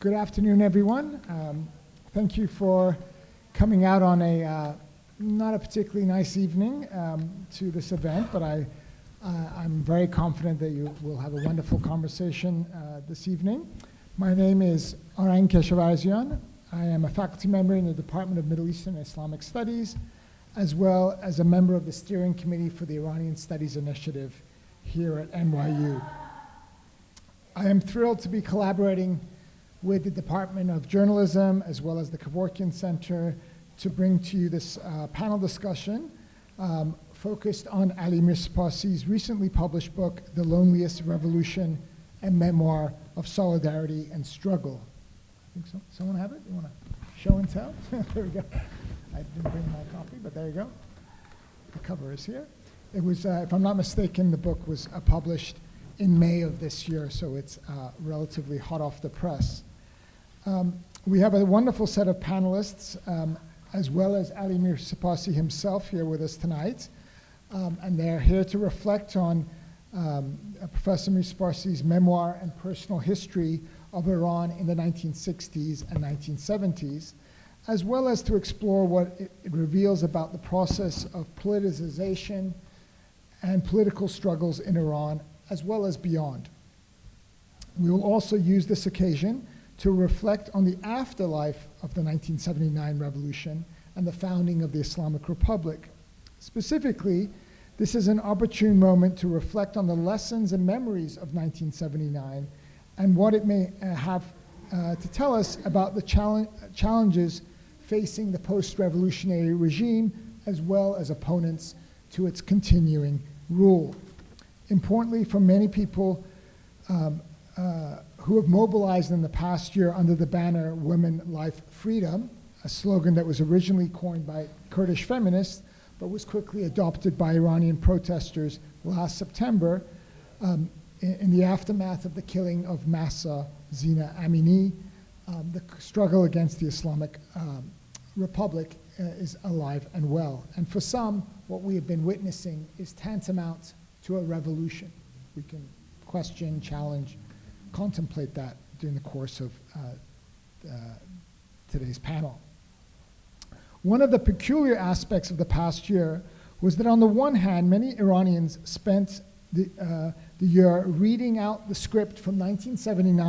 Good afternoon, everyone. Thank you for coming out on a not a particularly nice evening to this event, but I'm very confident that you will have a wonderful conversation this evening. My name is Arang Keshavarzian. I am a faculty member in the Department of Middle Eastern and Islamic Studies, as well as a member of the steering committee for the Iranian Studies Initiative here at NYU. I am thrilled to be collaborating with the Department of Journalism as well as the Kevorkian Center to bring to you this panel discussion focused on Ali Mirsepassi's recently published book, The Loneliest Revolution, a memoir of solidarity and struggle. I think so. Someone have it? You want to show and tell? There we go. I didn't bring my copy, but there you go. The cover is here. It was, if I'm not mistaken, the book was published in May of this year, so it's relatively hot off the press. We have a wonderful set of panelists, as well as Ali Mirsepassi himself here with us tonight. And they're here to reflect on Professor Mirsepassi's memoir and personal history of Iran in the 1960s and 1970s, as well as to explore what it reveals about the process of politicization and political struggles in Iran, as well as beyond. We will also use this occasion to reflect on the afterlife of the 1979 revolution and the founding of the Islamic Republic. Specifically, this is an opportune moment to reflect on the lessons and memories of 1979 and what it may have to tell us about the challenges facing the post-revolutionary regime, as well as opponents to its continuing rule. Importantly, for many people who have mobilized in the past year under the banner Women, Life, Freedom, a slogan that was originally coined by Kurdish feminists, but was quickly adopted by Iranian protesters last September in the aftermath of the killing of Mahsa Zina Amini. The struggle against the Islamic Republic is alive and well. And for some, what we have been witnessing is tantamount to a revolution. We can question, challenge, contemplate that during the course of today's panel. One of the peculiar aspects of the past year was that on the one hand, many Iranians spent the year reading out the script from 1979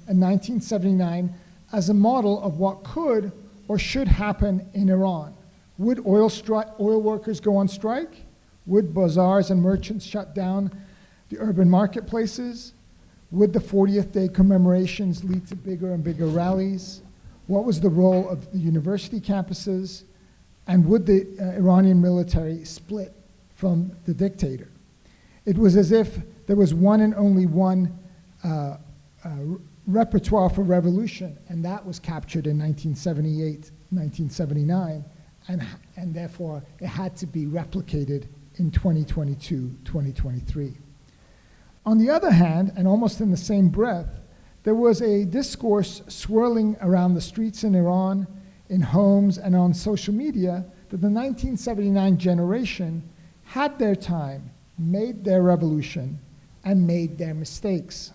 and 1979 as a model of what could or should happen in Iran. Would oil workers go on strike? Would bazaars and merchants shut down the urban marketplaces? Would the 40th day commemorations lead to bigger and bigger rallies? What was the role of the university campuses? And would the Iranian military split from the dictator? It was as if there was one and only one repertoire for revolution, and that was captured in 1978, 1979, and therefore it had to be replicated in 2022, 2023. On the other hand, and almost in the same breath, there was a discourse swirling around the streets in Iran, in homes, and on social media that the 1979 generation had their time, made their revolution, and made their mistakes.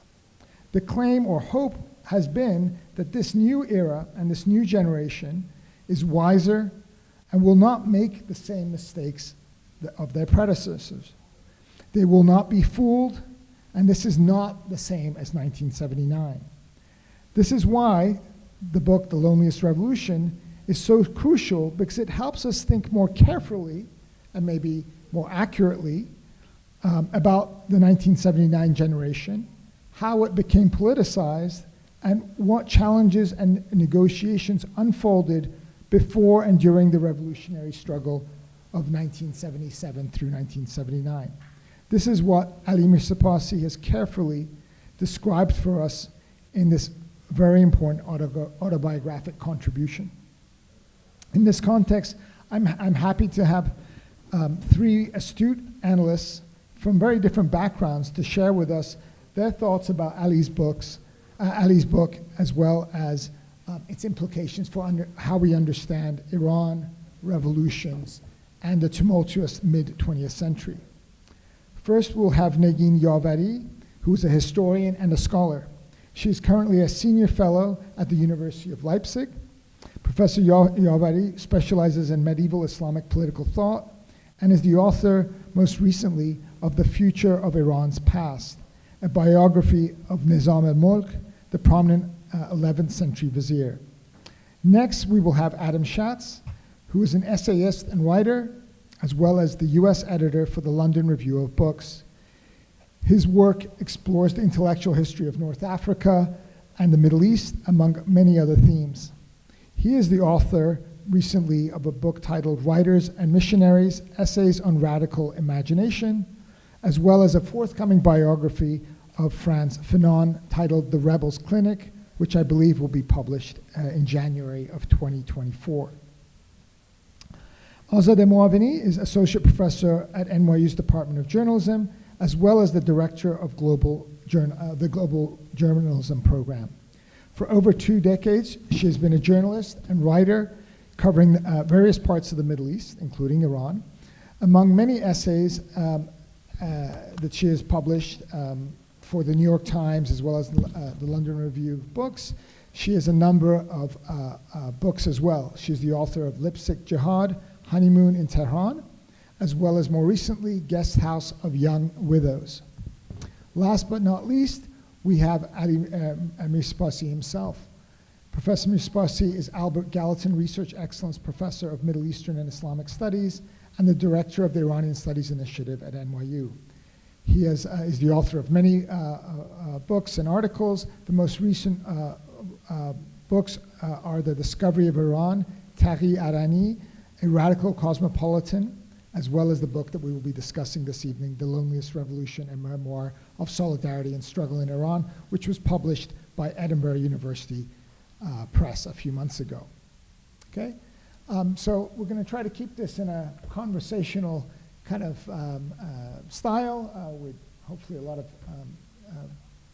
The claim or hope has been that this new era and this new generation is wiser and will not make the same mistakes of their predecessors. They will not be fooled, and this is not the same as 1979. This is why the book, The Loneliest Revolution, is so crucial, because it helps us think more carefully and maybe more accurately about the 1979 generation, how it became politicized, and what challenges and negotiations unfolded before and during the revolutionary struggle of 1977 through 1979. This is what Ali Mirsepassi has carefully described for us in this very important autobiographic contribution. In this context, I'm happy to have three astute analysts from very different backgrounds to share with us their thoughts about Ali's book, as well as its implications for how we understand Iran, revolutions, and the tumultuous mid-20th century. First, we'll have Neguin Yavari, who's a historian and a scholar. She is currently a senior fellow at the University of Leipzig. Professor Yavari specializes in medieval Islamic political thought and is the author, most recently, of The Future of Iran's Past, a biography of Nizam al-Mulk, the prominent 11th century vizier. Next, we will have Adam Shatz, who is an essayist and writer, as well as the US editor for the London Review of Books. His work explores the intellectual history of North Africa and the Middle East, among many other themes. He is the author recently of a book titled Writers and Missionaries, Essays on Radical Imagination, as well as a forthcoming biography of Frantz Fanon titled The Rebels Clinic, which I believe will be published in January of 2024. Azadeh Moaveni is Associate Professor at NYU's Department of Journalism, as well as the Director of the Global Journalism Program. For over 2 decades, she has been a journalist and writer covering various parts of the Middle East, including Iran. Among many essays that she has published for the New York Times as well as the London Review of Books, she has a number of books as well. She's the author of Lipstick Jihad, Honeymoon in Tehran, as well as more recently, Guest House of Young Widows. Last but not least, we have Mirsepassi himself. Professor Mirsepassi is Albert Gallatin Research Excellence Professor of Middle Eastern and Islamic Studies and the Director of the Iranian Studies Initiative at NYU. He is the author of many books and articles. The most recent books are The Discovery of Iran, Taghi Arani, A Radical Cosmopolitan, as well as the book that we will be discussing this evening, The Loneliest Revolution, a memoir of solidarity and struggle in Iran, which was published by Edinburgh University Press a few months ago. Okay, so we're going to try to keep this in a conversational kind of style with hopefully a lot of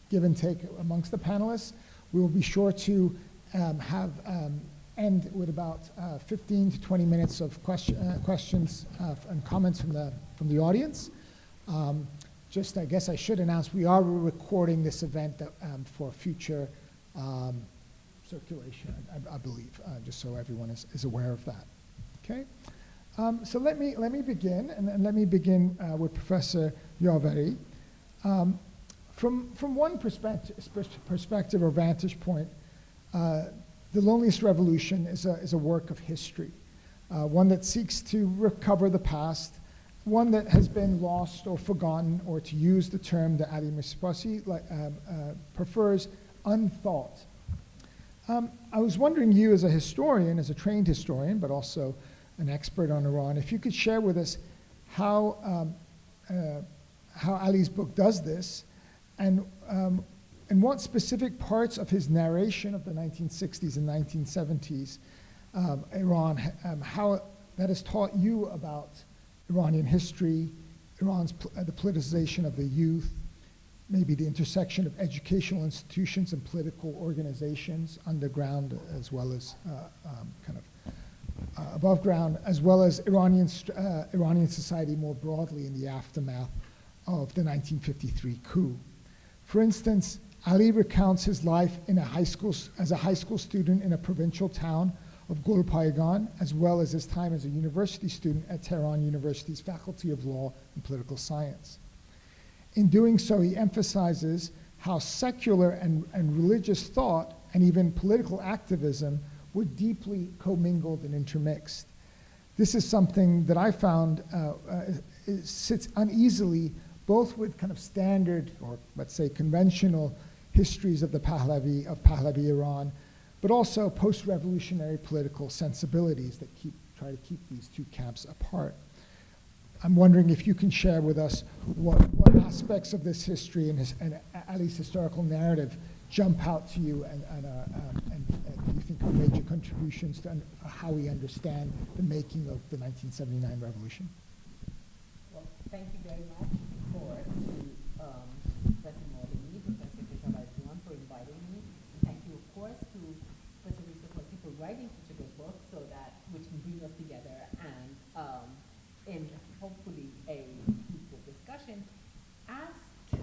give and take amongst the panelists. We will be sure to end with about 15 to 20 minutes of questions and comments from the audience. Just, I guess I should announce, we are recording this event for future circulation, I believe, just so everyone is aware of that. Okay, so let me begin, and let me begin with Professor Yavari. From one perspective or vantage point, The Loneliest Revolution is a work of history, one that seeks to recover the past, one that has been lost or forgotten, or to use the term that Ali Mirsepassi prefers, unthought. I was wondering, you as a historian, as a trained historian, but also an expert on Iran, if you could share with us how Ali's book does this, and what specific parts of his narration of the 1960s and 1970s Iran, how that has taught you about Iranian history, the politicization of the youth, maybe the intersection of educational institutions and political organizations, underground as well as kind of above ground, as well as Iranian society more broadly in the aftermath of the 1953 coup. For instance, Ali recounts his life as a high school student in a provincial town of Golpayegan, as well as his time as a university student at Tehran University's Faculty of Law and Political Science. In doing so, he emphasizes how secular and religious thought and even political activism were deeply commingled and intermixed. This is something that I found sits uneasily both with kind of standard, or let's say conventional, histories of Pahlavi Iran, but also post-revolutionary political sensibilities that try to keep these two camps apart. I'm wondering if you can share with us what aspects of this history and Ali's historical narrative jump out to you and you think are major contributions to how we understand the making of the 1979 revolution. Well, thank you very much Professor Moaveni, Professor Keshavarzian for inviting me. And thank you, of course, to Professor Mirsepassi for writing such a good book, which can bring us together and in hopefully a fruitful discussion. As to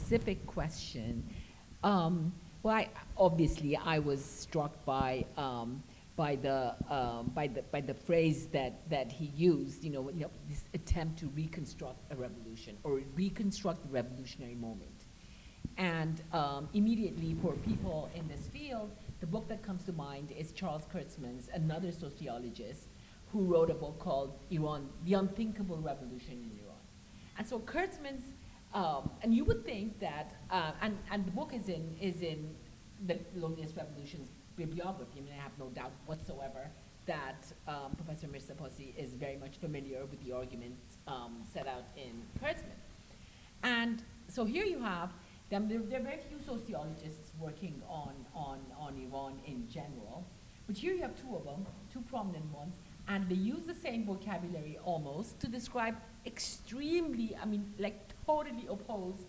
specific question, well, obviously I was struck by the phrase that he used, this attempt to reconstruct a revolution or reconstruct the revolutionary moment. And immediately for people in this field, the book that comes to mind is Charles Kurtzman's, another sociologist, who wrote a book called Iran, The Unthinkable Revolution in Iran. And so Kurtzman's, and you would think that, and the book is in the Loneliest Revolution's bibliography. I mean, I have no doubt whatsoever that Professor Mirsepassi is very much familiar with the arguments set out in Kurtzman. And so here you have them. There are very few sociologists working on Iran in general, but here you have two of them, two prominent ones, and they use the same vocabulary almost to describe extremely, like totally opposed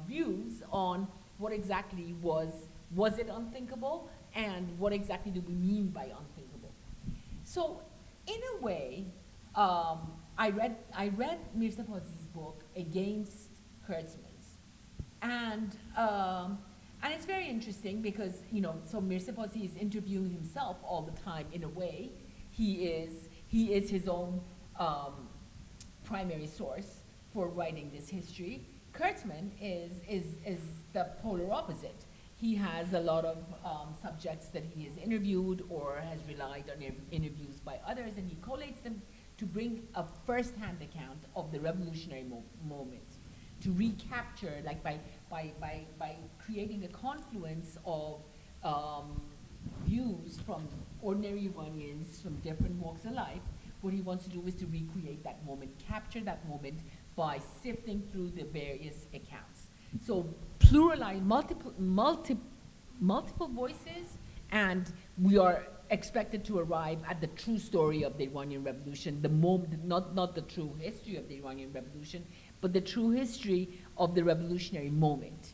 views on what exactly was it unthinkable, and what exactly do we mean by unthinkable. So in a way, I read Mirsepassi's book against Kurtzman's, and it's very interesting because so Mirsepassi is interviewing himself all the time. In a way, he is his own primary source for writing this history. Kurtzman is the polar opposite. He has a lot of subjects that he has interviewed or has relied on interviews by others, and he collates them to bring a first-hand account of the revolutionary moment, to recapture, like by creating a confluence of views from ordinary Iranians from different walks of life. What he wants to do is to recreate that moment, capture that moment by sifting through the various accounts. So pluralize multiple voices, and we are expected to arrive at the true story of the Iranian Revolution, the moment, not the true history of the Iranian Revolution, but the true history of the revolutionary moment.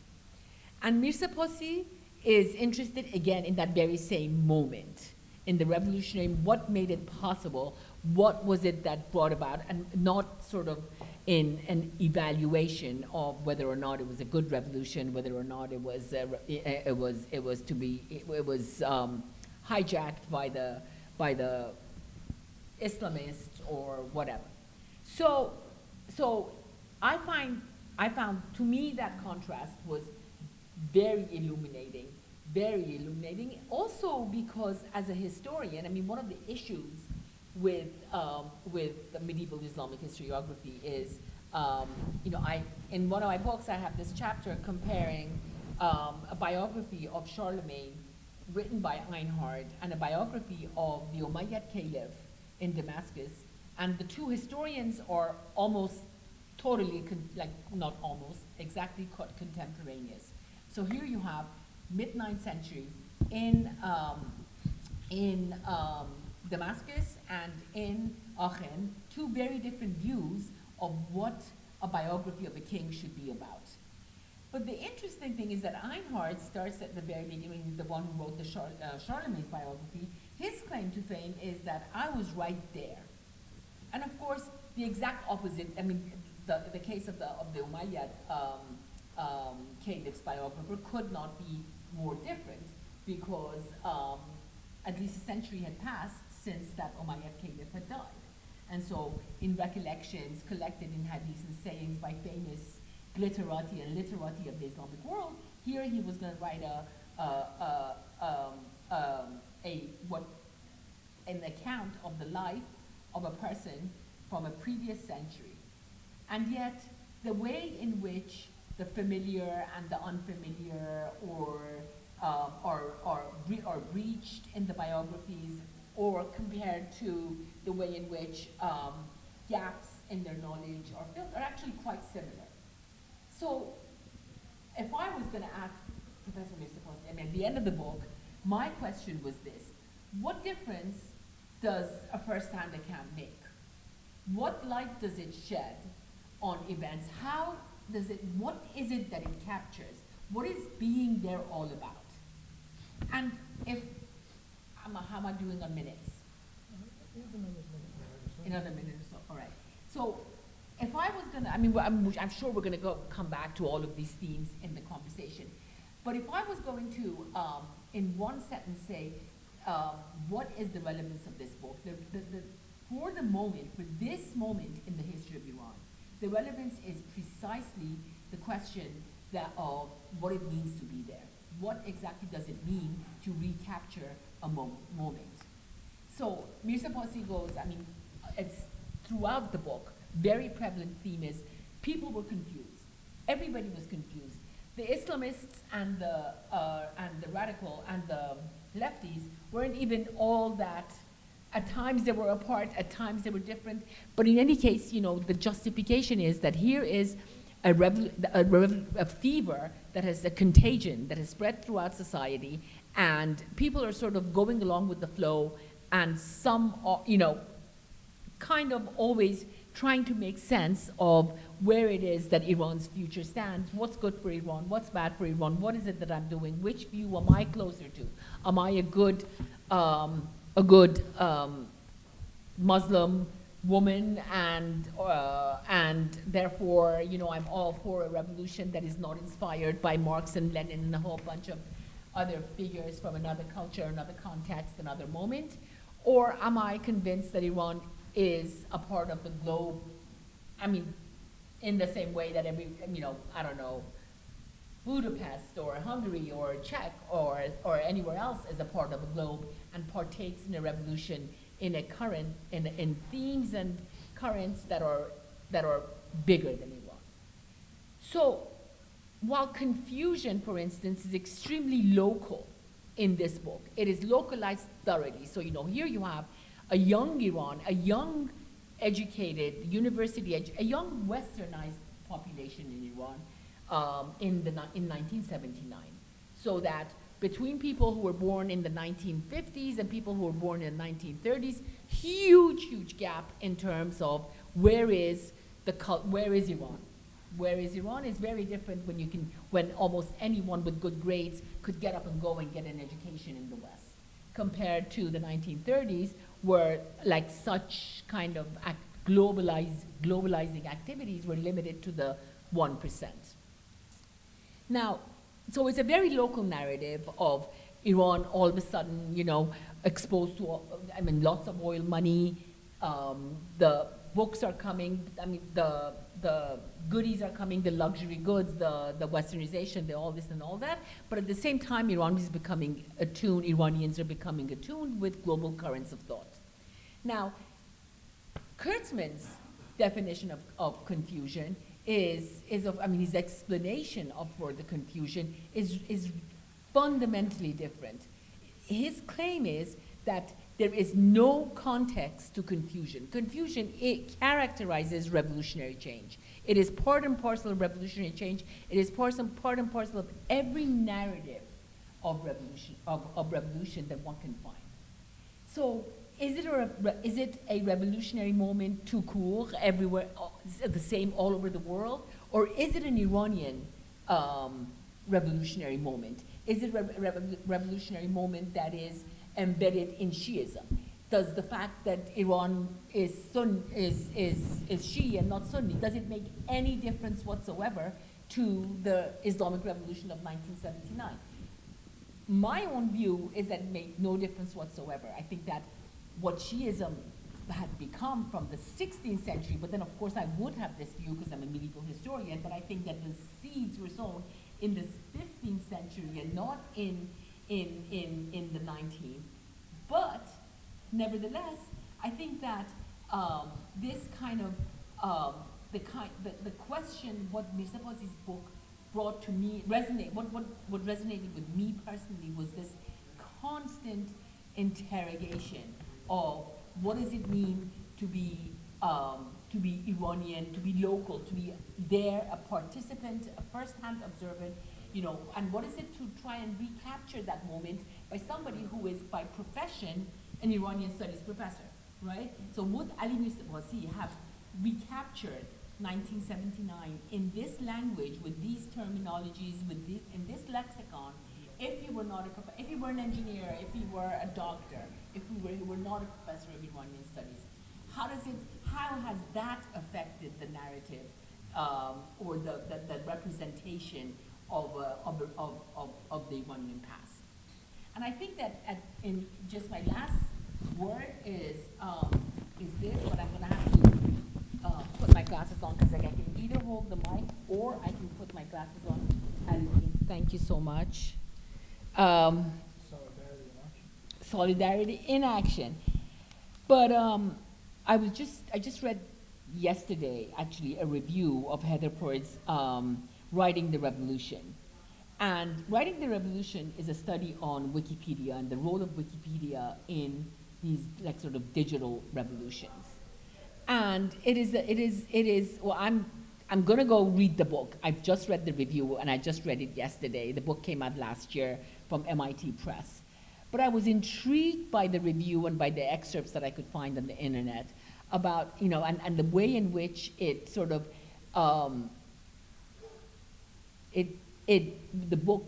And Mirsepassi is interested again in that very same moment, in the revolutionary, what made it possible, what was it that brought about, and not sort of in an evaluation of whether or not it was a good revolution, whether or not it was hijacked by the Islamists or whatever. So I found to me that contrast was very illuminating. Also because as a historian, one of the issues with the medieval Islamic historiography is, in one of my books I have this chapter comparing a biography of Charlemagne written by Einhard and a biography of the Umayyad Caliph in Damascus, and the two historians are almost totally, not almost, exactly contemporaneous. So here you have mid-9th century in Damascus and in Aachen, two very different views of what a biography of a king should be about. But the interesting thing is that Einhard starts at the very beginning, the one who wrote the Charlemagne's biography. His claim to fame is that I was right there. And of course, the exact opposite, the case of the Umayyad Caliph's biographer could not be more different, because at least a century had passed since that Umayyad Caliph had died. And so in recollections collected in hadiths and sayings by famous glitterati and literati of the Islamic world, here he was going to write an account of the life of a person from a previous century. And yet the way in which the familiar and the unfamiliar are breached in the biographies, or compared to the way in which gaps in their knowledge are filled, are actually quite similar. So if I was going to ask Professor Mirsepassi, at the end of the book, my question was this: what difference does a first-hand account make? What light does it shed on events? What is it that it captures? What is being there all about? And how am I doing on minutes? Another minute or so, all right. So if I I was gonna, I'm sure we're gonna come back to all of these themes in the conversation. But if I was going to, in one sentence, say, what is the relevance of this book? For this moment in the history of Iran, the relevance is precisely the question of what it means to be there. What exactly does it mean to recapture a moment? So Mirsepassi goes, it's throughout the book, very prevalent theme is people were confused. Everybody was confused. The Islamists and the radical and the lefties weren't even all that. At times they were apart, at times they were different. But in any case, the justification is that here is a fever that has a contagion that has spread throughout society, and people are sort of going along with the flow, and some, kind of always trying to make sense of where it is that Iran's future stands, what's good for Iran, what's bad for Iran, what is it that I'm doing, which view am I closer to? Am I a good Muslim woman, and therefore, I'm all for a revolution that is not inspired by Marx and Lenin and a whole bunch of other figures from another culture, another context, another moment? Or am I convinced that Iran is a part of the globe, in the same way that Budapest or Hungary or Czech or anywhere else is a part of the globe and partakes in a revolution in a current, in themes and currents that are bigger than Iran. So while confusion, for instance, is extremely local in this book, it is localized thoroughly. So here you have a young Iran, a young educated a young westernized population in Iran in 1979. So that between people who were born in the 1950s and people who were born in the 1930s, huge gap in terms of where is Iran? Where is Iran is very different when almost anyone with good grades could get up and go and get an education in the West, compared to the 1930s, where like such kind of globalizing activities were limited to the 1%. Now, so it's a very local narrative of Iran all of a sudden, exposed to, lots of oil money. The books are coming. The goodies are coming. The luxury goods, the westernization, all this and all that. But at the same time, Iranians are becoming attuned with global currents of thought. Now, Kurtzman's definition of confusion his explanation for the confusion is fundamentally different. His claim is that there is no context to confusion. Confusion, it characterizes revolutionary change. It is part and parcel of revolutionary change. It is part and parcel of every narrative of revolution that one can find. So, is it a revolutionary moment tout court everywhere, the same all over the world? Or is it an Iranian revolutionary moment? Is it a revolutionary moment that is embedded in Shiism? Does the fact that Iran is Shia and not Sunni, does it make any difference whatsoever to the Islamic Revolution of 1979? My own view is that it made no difference whatsoever. I think that what Shiism had become from the 16th century, but then of course I would have this view because I'm a medieval historian, but I think that the seeds were sown in the 15th century and not in the 19th. But nevertheless, I think that this kind of the question, what Mirsepassi's book brought to me, what resonated with me personally was this constant interrogation of what does it mean to be Iranian, to be local, to be there, a participant, a first-hand observant, and what is it to try and recapture that moment by somebody who is by profession an Iranian studies professor, right? So would Ali Mirsepassi have recaptured 1979 in this language, with these terminologies, in this lexicon, if he were an engineer, if he were a doctor, if he were not a professor of Iranian studies? how has that affected the narrative or the representation of the Iranian past? And I think that in just my last word is this, but I'm going to have to put my glasses on because I can either hold the mic or I can put my glasses on. And thank you so much. Solidarity in action. But I just read yesterday actually a review of Heather Pruitt's Writing the Revolution. And Writing the Revolution is a study on Wikipedia and the role of Wikipedia in these like sort of digital revolutions. And it is, well, I'm gonna go read the book. I've just read the review and I just read it yesterday. The book came out last year from MIT Press. But I was intrigued by the review and by the excerpts that I could find on the internet about, you know, and the way in which it sort of, the book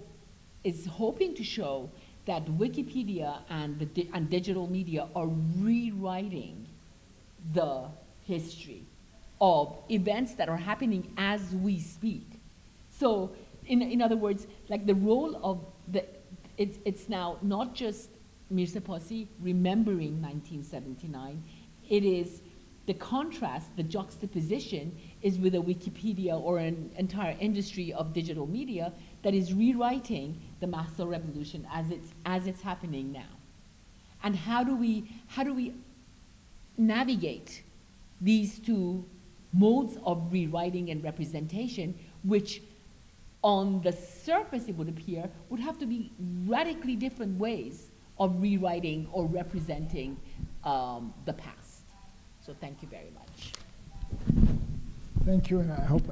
is hoping to show that Wikipedia and digital media are rewriting the history of events that are happening as we speak. So, in other words, like the role of it's now not just Mirsepassi remembering 1979, it is the contrast, the juxtaposition is with a Wikipedia or an entire industry of digital media that is rewriting the Mahsa revolution as it's happening now. And how do we navigate these two modes of rewriting and representation, which on the surface it would appear would have to be radically different ways of rewriting or representing the past. So thank you very much. Thank you, and I hope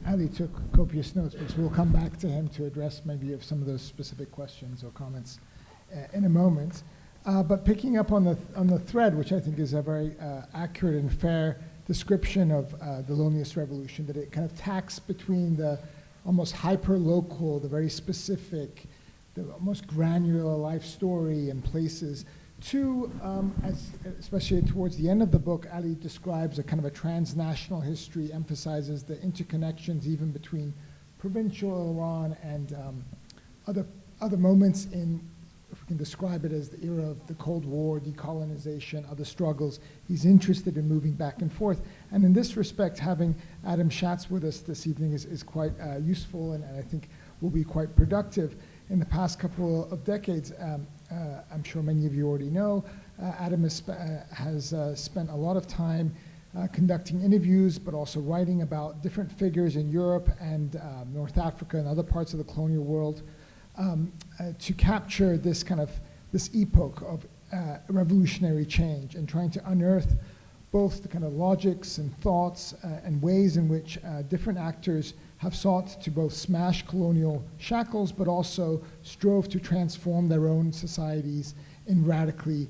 Ali took copious notes, because we'll come back to him to address maybe some of those specific questions or comments in a moment. But picking up on the thread, which I think is a very accurate and fair description of the Loneliest Revolution, that it kind of tacks between the almost hyper-local, the very specific, the almost granular life story and places, to, especially towards the end of the book, Ali describes a kind of a transnational history, emphasizes the interconnections even between provincial Iran and other moments in, if we can describe it as the era of the Cold War, decolonization, other struggles. He's interested in moving back and forth. And in this respect, having Adam Shatz with us this evening is quite useful and I think will be quite productive. In the past couple of decades, I'm sure many of you already know, Adam has spent a lot of time conducting interviews, but also writing about different figures in Europe and North Africa and other parts of the colonial world to capture this epoch of revolutionary change and trying to unearth both the kind of logics and thoughts and ways in which different actors have sought to both smash colonial shackles, but also strove to transform their own societies in radically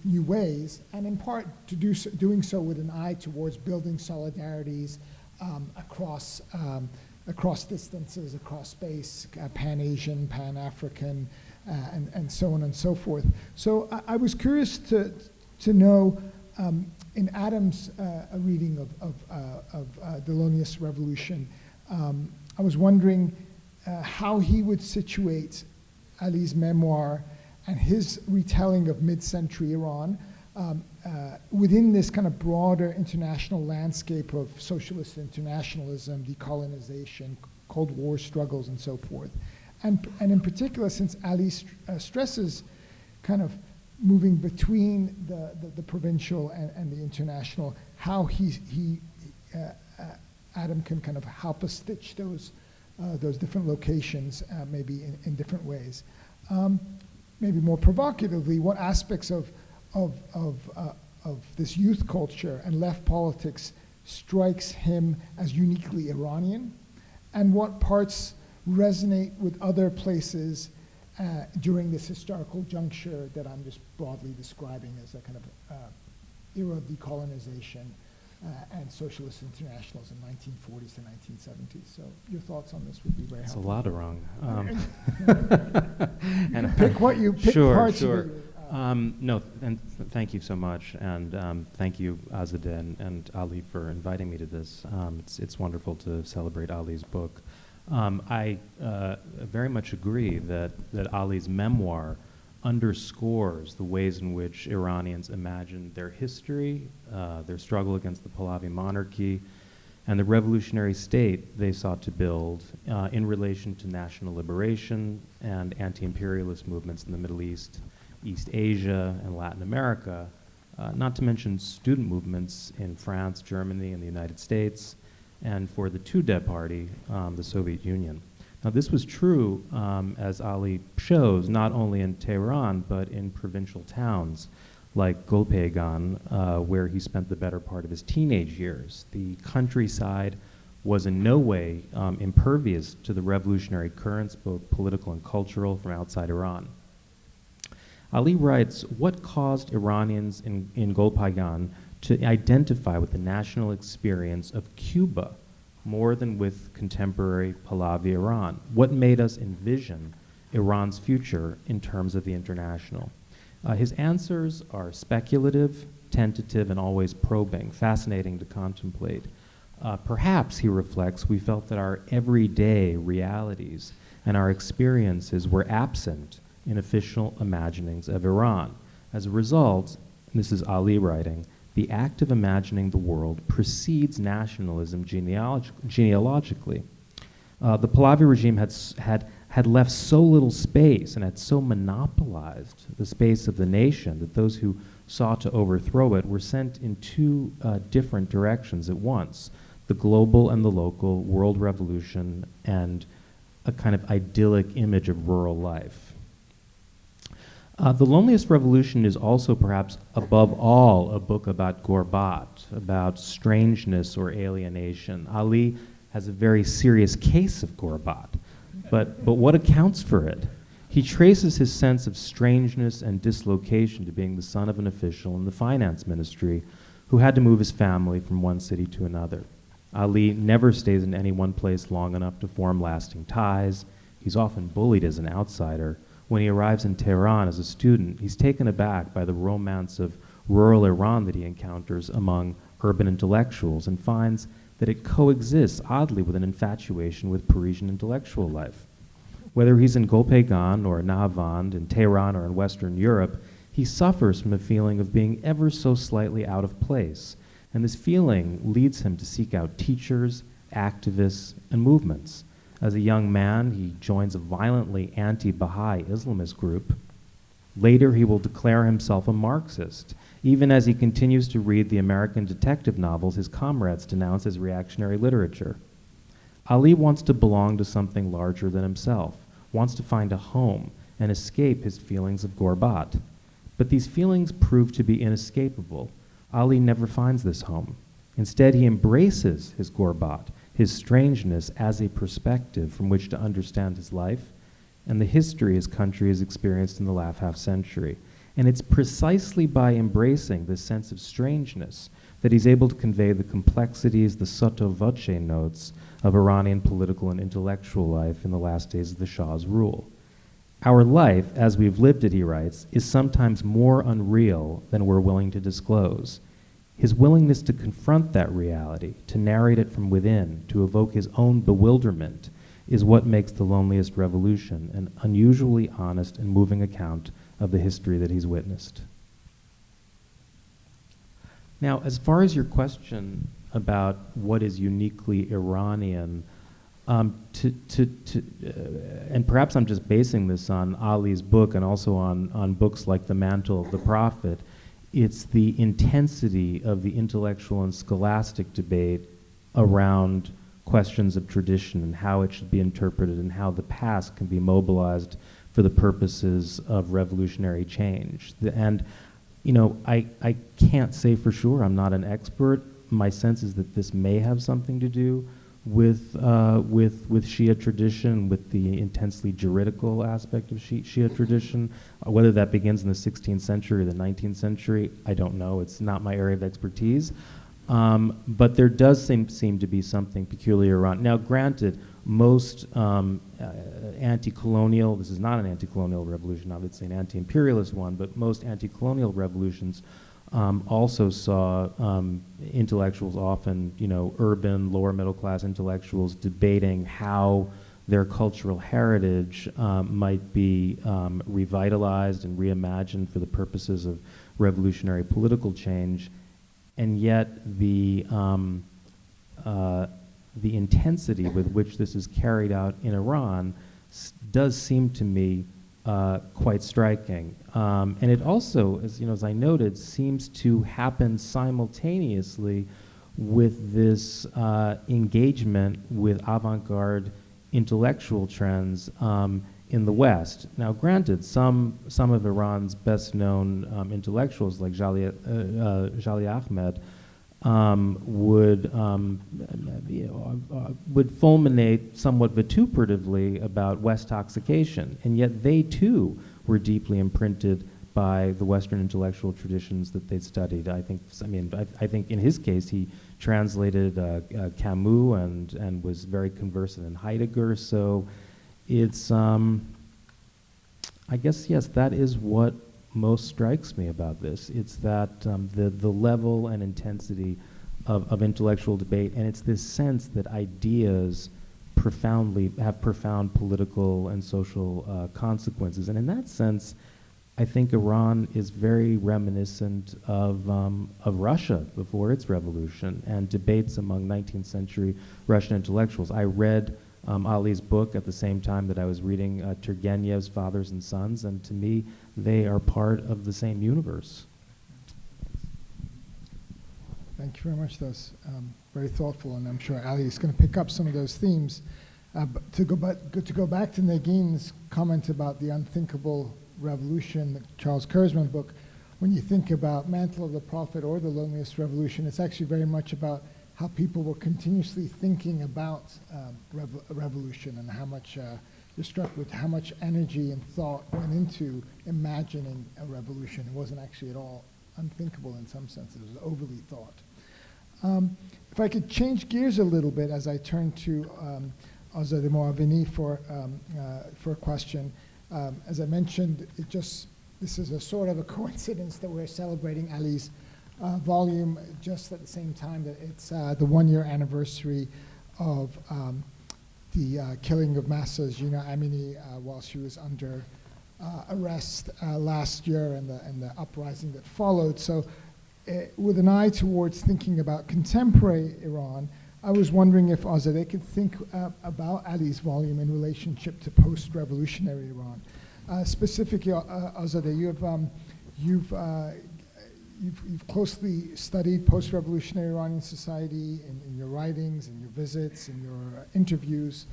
new ways, and in part to doing so with an eye towards building solidarities across distances, across space, Pan-Asian, Pan-African, and so on and so forth. So I was curious to know, in Adam's reading of the Loneliest Revolution, I was wondering how he would situate Ali's memoir and his retelling of mid-century Iran within this kind of broader international landscape of socialist internationalism, decolonization, Cold War struggles, and so forth. And in particular, since Ali stresses kind of moving between the provincial and the international, how Adam can kind of help us stitch those different locations maybe in different ways. Maybe more provocatively, what aspects of this youth culture and left politics strikes him as uniquely Iranian, and what parts resonate with other places during this historical juncture that I'm just broadly describing as a kind of era of decolonization and socialist internationals in 1940s to 1970s. So your thoughts on this would be very helpful. That's a lot of wrong. And pick what you pick sure, parts sure. of it. No, and thank you so much, and thank you, Azadeh and Ali, for inviting me to this. It's wonderful to celebrate Ali's book. I very much agree that Ali's memoir underscores the ways in which Iranians imagined their history, their struggle against the Pahlavi monarchy, and the revolutionary state they sought to build in relation to national liberation and anti-imperialist movements in the Middle East, East Asia, and Latin America, not to mention student movements in France, Germany, and the United States, and for the Tudeh party, the Soviet Union. Now, this was true, as Ali shows, not only in Tehran, but in provincial towns like Golpagan, where he spent the better part of his teenage years. The countryside was in no way impervious to the revolutionary currents, both political and cultural, from outside Iran. Ali writes, what caused Iranians in Golpagan to identify with the national experience of Cuba more than with contemporary Pahlavi Iran? What made us envision Iran's future in terms of the international? His answers are speculative, tentative, and always probing, fascinating to contemplate. Perhaps, he reflects, we felt that our everyday realities and our experiences were absent in official imaginings of Iran. As a result, and this is Ali writing, the act of imagining the world precedes nationalism genealogically. The Pahlavi regime had left so little space and had so monopolized the space of the nation that those who sought to overthrow it were sent in two different directions at once: the global and the local, world revolution, and a kind of idyllic image of rural life. The Loneliest Revolution is also perhaps above all a book about Ghurbat, about strangeness or alienation. Ali has a very serious case of Ghurbat, but what accounts for it? He traces his sense of strangeness and dislocation to being the son of an official in the finance ministry who had to move his family from one city to another. Ali never stays in any one place long enough to form lasting ties. He's often bullied as an outsider. When he arrives in Tehran as a student, he's taken aback by the romance of rural Iran that he encounters among urban intellectuals and finds that it coexists oddly with an infatuation with Parisian intellectual life. Whether he's in Golpagan or Nahavand, in Tehran or in Western Europe, he suffers from a feeling of being ever so slightly out of place, and this feeling leads him to seek out teachers, activists, and movements. As a young man, he joins a violently anti-Baha'i Islamist group. Later, he will declare himself a Marxist, even as he continues to read the American detective novels his comrades denounce as reactionary literature. Ali wants to belong to something larger than himself, wants to find a home and escape his feelings of Ghurbat. But these feelings prove to be inescapable. Ali never finds this home. Instead, he embraces his Ghurbat, his strangeness, as a perspective from which to understand his life and the history his country has experienced in the last half-century. And it's precisely by embracing this sense of strangeness that he's able to convey the complexities, the sotto voce notes of Iranian political and intellectual life in the last days of the Shah's rule. Our life, as we've lived it, he writes, is sometimes more unreal than we're willing to disclose. His willingness to confront that reality, to narrate it from within, to evoke his own bewilderment, is what makes The Loneliest Revolution an unusually honest and moving account of the history that he's witnessed. Now, as far as your question about what is uniquely Iranian, and perhaps I'm just basing this on Ali's book and also on books like The Mantle of the Prophet, it's the intensity of the intellectual and scholastic debate around questions of tradition and how it should be interpreted and how the past can be mobilized for the purposes of revolutionary change. And, you know, I can't say for sure, I'm not an expert. My sense is that this may have something to do with Shia tradition, with the intensely juridical aspect of Shia tradition. Whether that begins in the 16th century or the 19th century, I don't know. It's not my area of expertise. But there does seem to be something peculiar around. Now, granted, most anti-colonial, this is not an anti-colonial revolution, obviously an anti-imperialist one, but most anti-colonial revolutions also saw intellectuals, often, urban, lower middle class intellectuals, debating how their cultural heritage might be revitalized and reimagined for the purposes of revolutionary political change. And yet the intensity with which this is carried out in Iran does seem to me quite striking. And it also, as I noted, seems to happen simultaneously with this engagement with avant-garde intellectual trends in the West. Now, granted, some of Iran's best-known intellectuals, like Jali Ahmed, would fulminate somewhat vituperatively about Westoxication, and yet they too were deeply imprinted by the Western intellectual traditions that they'd studied. I think in his case he translated Camus and was very conversant in Heidegger. So it's, I guess, yes, that is what most strikes me about this. It's that the level and intensity of intellectual debate, and it's this sense that ideas have profound political and social consequences. And in that sense, I think Iran is very reminiscent of Russia before its revolution and debates among 19th century Russian intellectuals. I read Ali's book at the same time that I was reading Turgenev's Fathers and Sons, and to me, they are part of the same universe. Thank you very much. That's very thoughtful, and I'm sure Ali is going to pick up some of those themes. But to go back to Neguin's comment about the unthinkable revolution, the Charles Kurzman book, when you think about Mantle of the Prophet or the Loneliest Revolution, it's actually very much about how people were continuously thinking about revolution, and how much you're struck with how much energy and thought went into imagining a revolution. It wasn't actually at all unthinkable in some sense. It was overly thought. If I could change gears a little bit as I turn to Azadeh Moaveni for a question. As I mentioned, this is a sort of a coincidence that we're celebrating Ali's volume just at the same time that it's the 1-year anniversary of the killing of Mahsa Jina Amini while she was under arrest last year, and the uprising that followed. So with an eye towards thinking about contemporary Iran, I was wondering if Azadeh could think about Ali's volume in relationship to post-revolutionary Iran. Specifically, Azadeh, you've closely studied post-revolutionary Iranian society in your writings, in your visits, in your interviews,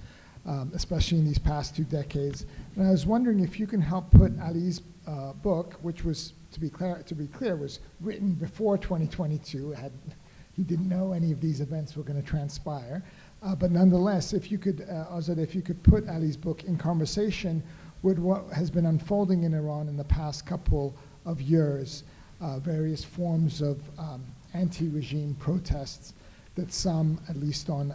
especially in these past 2 decades. And I was wondering if you can help put Ali's book, which was, to be clear, was written before 2022. He didn't know any of these events were going to transpire. But nonetheless, if you could, Azadeh, if you could put Ali's book in conversation with what has been unfolding in Iran in the past couple of years, various forms of anti-regime protests that some, at least in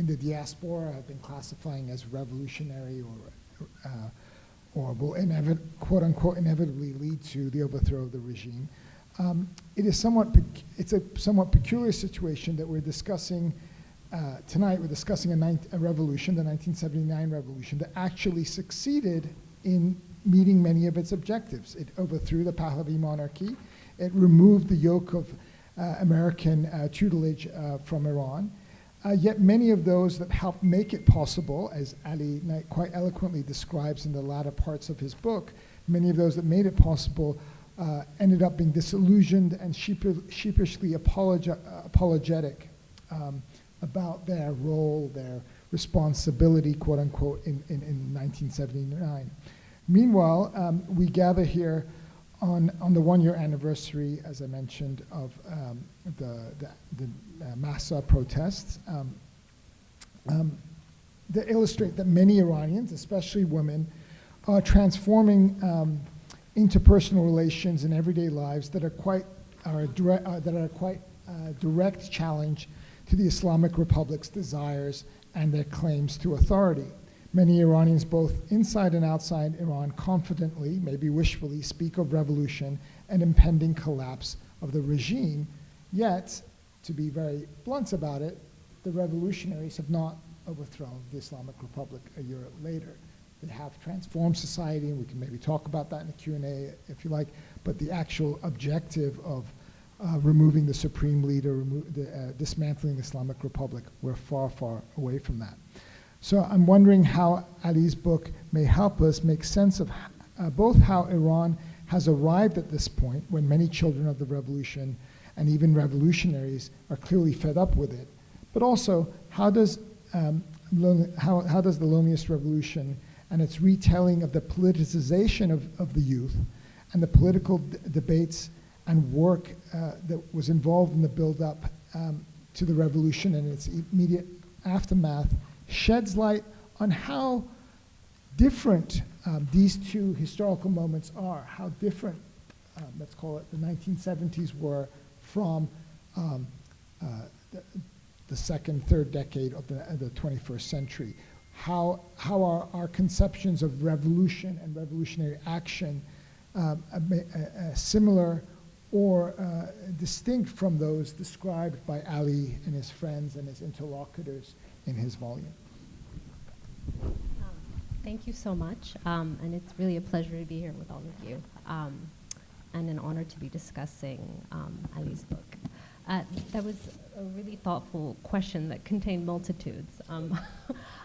the diaspora, have been classifying as revolutionary or will quote unquote inevitably lead to the overthrow of the regime. It's a somewhat peculiar situation that we're discussing tonight. We're discussing a revolution, the 1979 revolution, that actually succeeded in meeting many of its objectives. It overthrew the Pahlavi monarchy. It removed the yoke of American tutelage from Iran. Yet many of those that helped make it possible, as Ali quite eloquently describes in the latter parts of his book, many of those that made it possible ended up being disillusioned and sheepishly apologetic about their role, their responsibility, quote unquote, in 1979. Meanwhile, we gather here on the 1-year anniversary, as I mentioned, of the Mahsa protests that illustrate that many Iranians, especially women, are transforming interpersonal relations in everyday lives that are quite direct challenge to the Islamic Republic's desires and their claims to authority. Many Iranians, both inside and outside Iran, confidently, maybe wishfully, speak of revolution and impending collapse of the regime. Yet, to be very blunt about it, the revolutionaries have not overthrown the Islamic Republic a year later. They have transformed society, and we can maybe talk about that in the Q&A if you like, but the actual objective of removing the supreme leader, dismantling the Islamic Republic, we're far, far away from that. So I'm wondering how Ali's book may help us make sense of both how Iran has arrived at this point when many children of the revolution and even revolutionaries are clearly fed up with it, but also how does the Loneliest Revolution and its retelling of the politicization of the youth and the political debates and work that was involved in the build-up to the revolution and its immediate aftermath sheds light on how different these two historical moments are, how different, let's call it, the 1970s were from the second, third decade of the 21st century. How are our conceptions of revolution and revolutionary action similar or distinct from those described by Ali and his friends and his interlocutors in his volume? Thank you so much, and it's really a pleasure to be here with all of you, and an honor to be discussing Ali's book. That was a really thoughtful question that contained multitudes.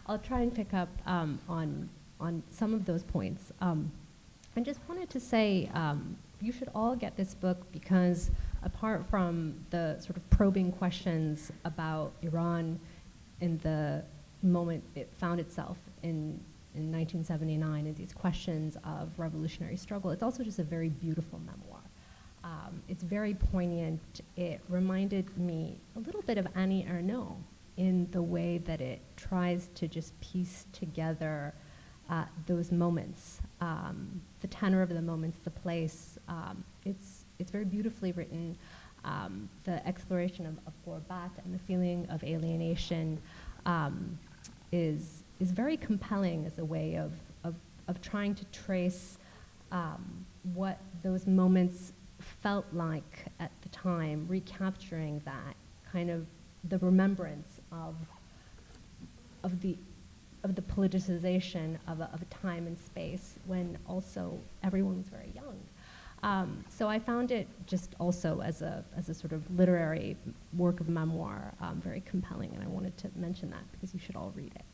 I'll try and pick up on some of those points. I just wanted to say you should all get this book because apart from the sort of probing questions about Iran in the moment it found itself in 1979 and these questions of revolutionary struggle, it's also just a very beautiful memoir. It's very poignant. It reminded me a little bit of Annie Ernaux in the way that it tries to just piece together those moments, the tenor of the moments, the place. It's very beautifully written. The exploration of Ghurbat and the feeling of alienation is very compelling as a way of trying to trace what those moments felt like at the time, recapturing that kind of the remembrance of the politicization of a time and space when also everyone was very young. So I found it just also as a sort of literary work of memoir very compelling, and I wanted to mention that because you should all read it.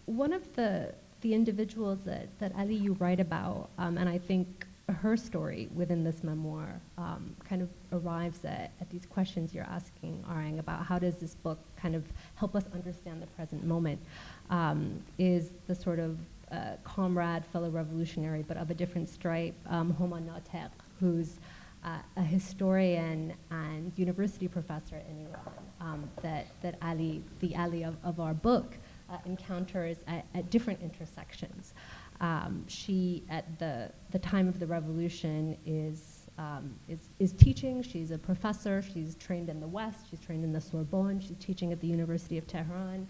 One of the individuals that Ali you write about, and I think her story within this memoir kind of arrives at these questions you're asking, Arang, about how does this book kind of help us understand the present moment, is the sort of comrade, fellow revolutionary, but of a different stripe, Homa Nateq, who's a historian and university professor in Iran that Ali, the Ali of our book, encounters at different intersections. She, at the time of the revolution, is teaching. She's a professor. She's trained in the West. She's trained in the Sorbonne. She's teaching at the University of Tehran,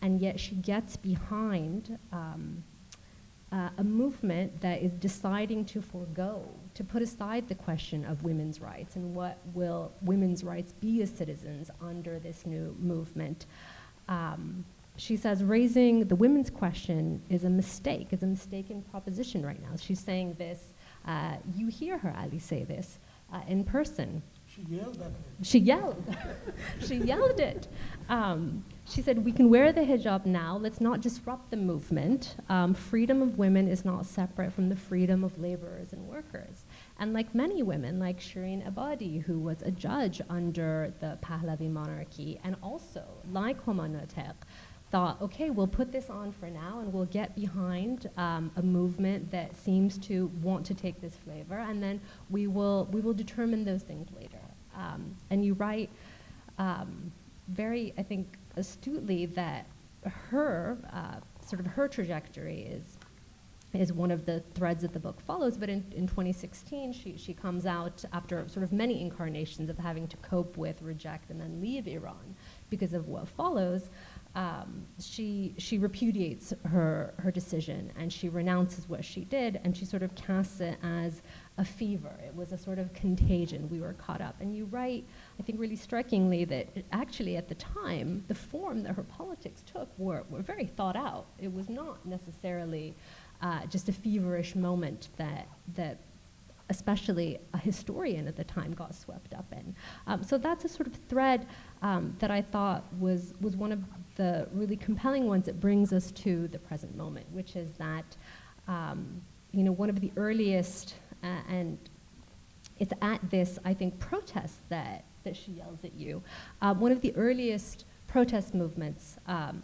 and yet she gets behind a movement that is deciding to put aside the question of women's rights and what will women's rights be as citizens under this new movement. She says raising the women's question is a mistaken proposition right now. She's saying this, you hear her, Ali, say this in person. She yelled at me. She yelled. She yelled it. She said, we can wear the hijab now. Let's not disrupt the movement. Freedom of women is not separate from the freedom of laborers and workers. And like many women, like Shireen Ebadi, who was a judge under the Pahlavi monarchy, and also like Homa Nateq, thought, okay, we'll put this on for now and we'll get behind a movement that seems to want to take this flavor, and then we will determine those things later. And you write very, I think, astutely that her sort of her trajectory is one of the threads that the book follows. But in 2016, she comes out after sort of many incarnations of having to cope with, reject, and then leave Iran because of what follows. She repudiates her decision, and she renounces what she did, and she sort of casts it as a fever. It was a sort of contagion. We were caught up. And you write, I think really strikingly, that actually at the time, the form that her politics took were very thought out. It was not necessarily just a feverish moment that especially a historian at the time got swept up in. So that's a sort of thread that I thought was one of the really compelling ones that brings us to the present moment, which is that one of the earliest, and it's at this, I think, protest that she yells at you. One of the earliest protest movements,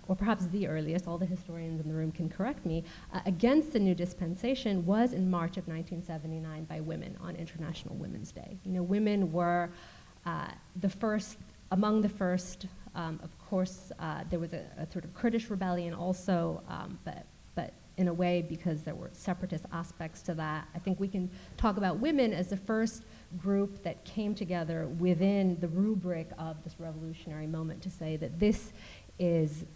or perhaps the earliest, all the historians in the room can correct me, against the new dispensation was in March of 1979 by women on International Women's Day. Women were among the first. Of course, there was a sort of Kurdish rebellion also, but in a way, because there were separatist aspects to that, I think we can talk about women as the first group that came together within the rubric of this revolutionary moment to say that this is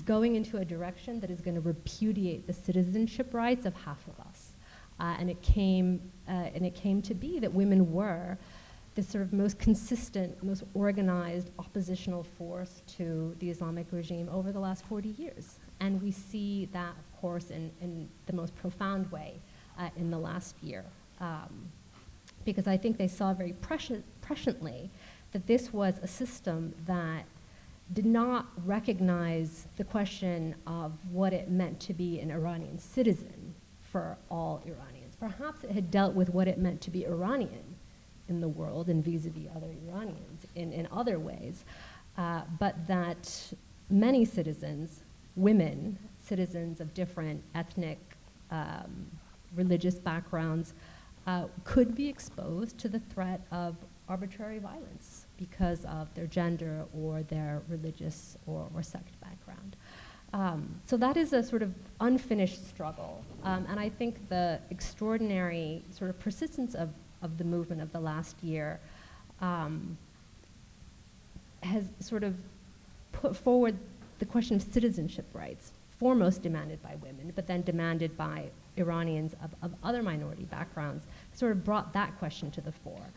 going into a direction that is going to repudiate the citizenship rights of half of us, and it came to be that women were the sort of most consistent, most organized oppositional force to the Islamic regime over the last 40 years. And we see that, of course, in the most profound way in the last year. Because I think they saw very presciently that this was a system that did not recognize the question of what it meant to be an Iranian citizen for all Iranians. Perhaps it had dealt with what it meant to be Iranian in the world and vis-a-vis other Iranians in other ways, but that many citizens, women, citizens of different ethnic, religious backgrounds, could be exposed to the threat of arbitrary violence because of their gender or their religious or sect background. So that is a sort of unfinished struggle. And I think the extraordinary sort of persistence of the movement of the last year has sort of put forward the question of citizenship rights, foremost demanded by women, but then demanded by Iranians of other minority backgrounds, sort of brought that question to the fore.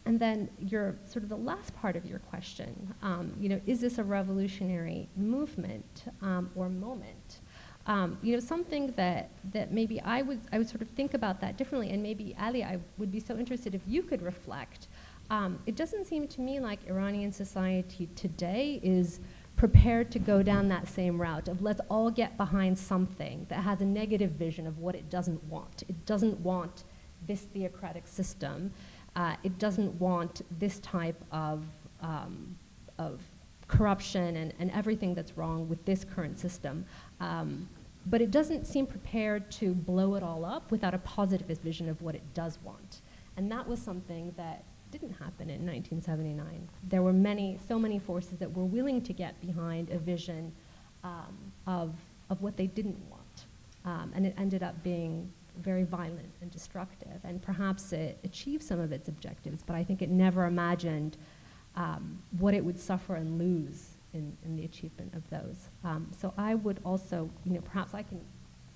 And then sort of the last part of your question, is this a revolutionary movement or moment? Something that maybe I would sort of think about that differently, and maybe Ali, I would be so interested if you could reflect. It doesn't seem to me like Iranian society today is prepared to go down that same route of let's all get behind something that has a negative vision of what it doesn't want. It doesn't want this theocratic system. It doesn't want this type of corruption and everything that's wrong with this current system. But it doesn't seem prepared to blow it all up without a positivist vision of what it does want. And that was something that didn't happen in 1979. There were so many forces that were willing to get behind a vision of what they didn't want. And it ended up being very violent and destructive. And perhaps it achieved some of its objectives, but I think it never imagined what it would suffer and lose in the achievement of those. So I would also, perhaps I can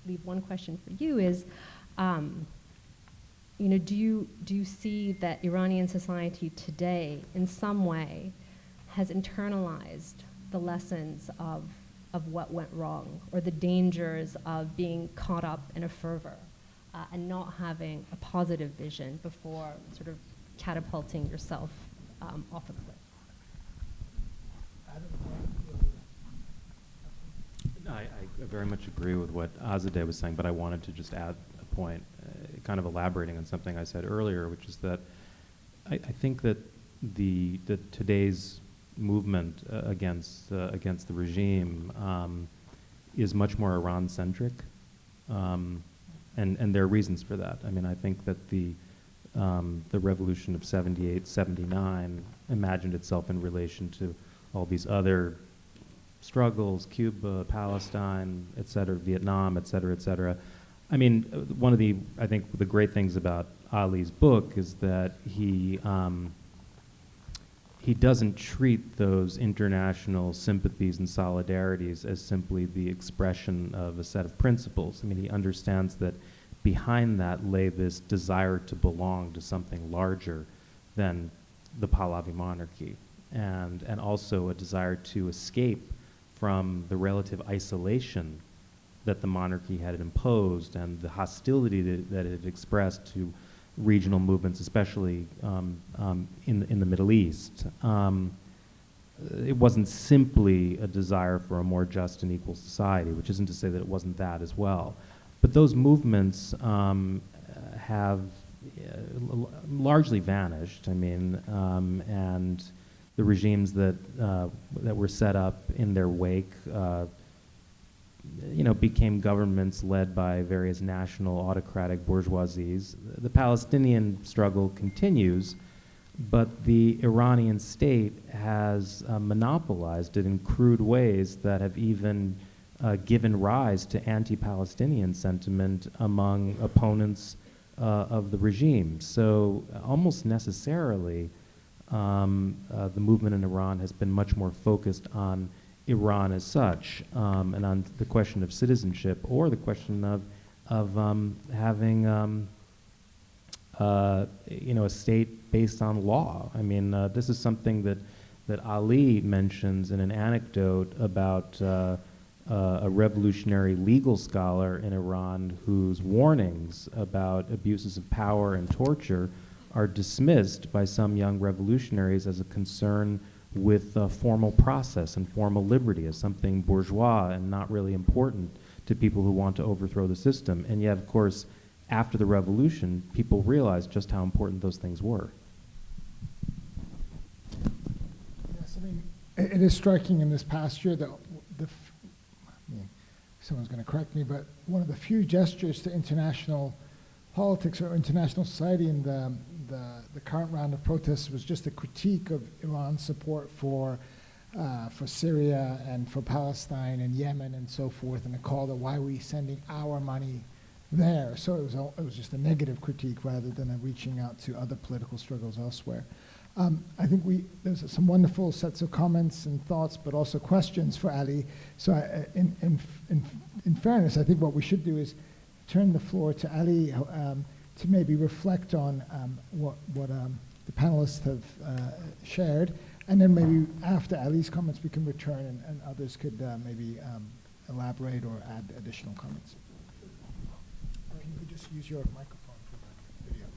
leave one question for you is, do you see that Iranian society today in some way has internalized the lessons of what went wrong or the dangers of being caught up in a fervor and not having a positive vision before sort of catapulting yourself off a cliff? I very much agree with what Azadeh was saying, but I wanted to just add a point, kind of elaborating on something I said earlier, which is that I think that today's movement against the regime is much more Iran-centric, and there are reasons for that. I mean, I think that the revolution of 78, 79 imagined itself in relation to all these other struggles, Cuba, Palestine, et cetera, Vietnam, et cetera, et cetera. I mean, one of the, I think, the great things about Ali's book is that he doesn't treat those international sympathies and solidarities as simply the expression of a set of principles. I mean, he understands that behind that lay this desire to belong to something larger than the Pahlavi monarchy, and also a desire to escape from the relative isolation that the monarchy had imposed and the hostility that it had expressed to regional movements, especially in the Middle East. It wasn't simply a desire for a more just and equal society, which isn't to say that it wasn't that as well. But those movements have largely vanished. I mean, and the regimes that were set up in their wake became governments led by various national autocratic bourgeoisies. The Palestinian struggle continues, but the Iranian state has monopolized it in crude ways that have even given rise to anti-Palestinian sentiment among opponents of the regime. So almost necessarily, the movement in Iran has been much more focused on Iran as such, and on the question of citizenship, or the question of having a state based on law. I mean, this is something that Ali mentions in an anecdote about a revolutionary legal scholar in Iran whose warnings about abuses of power and torture are dismissed by some young revolutionaries as a concern with formal process and formal liberty, as something bourgeois and not really important to people who want to overthrow the system. And yet, of course, after the revolution, people realized just how important those things were. Yes, I mean, it is striking in this past year that someone's going to correct me, but one of the few gestures to international politics or international society in the current round of protests was just a critique of Iran's support for Syria and for Palestine and Yemen and so forth, and a call to why are we sending our money there. So it was just a negative critique rather than a reaching out to other political struggles elsewhere. I think there's some wonderful sets of comments and thoughts, but also questions for Ali. So in fairness, I think what we should do is turn the floor to Ali to maybe reflect on what the panelists have shared, and then maybe after Ali's comments we can return and others could maybe elaborate or add additional comments. Or can you just use your microphone for the video?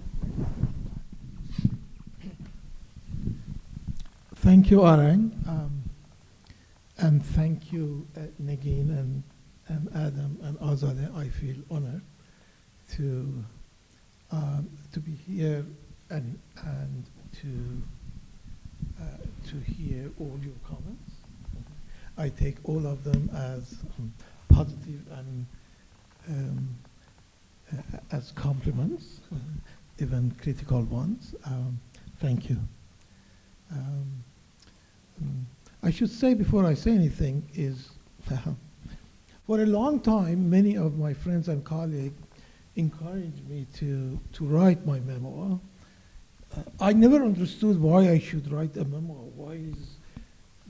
Thank you, Arang, and thank you, Neguin and Adam and Azadeh. I feel honored to be here and to hear all your comments. I take all of them as positive and as compliments, even critical ones. Thank you. I should say before I say anything is, for a long time, many of my friends and colleagues encouraged me to write my memoir. I never understood why I should write a memoir.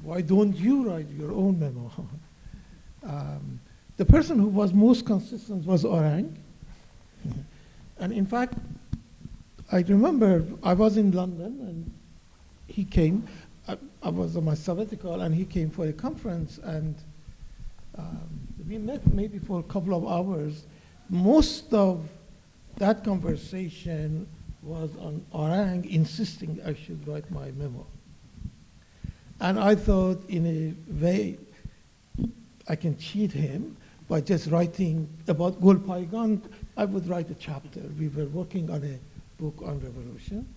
Why don't you write your own memoir? The person who was most consistent was Arang. And in fact, I remember I was in London and he came. I was on my sabbatical and he came for a conference, and we met maybe for a couple of hours. Most of that conversation was on Arang insisting I should write my memoir. And I thought, in a way, I can cheat him by just writing about Gul Paygan. I would write a chapter. We were working on a book on revolution.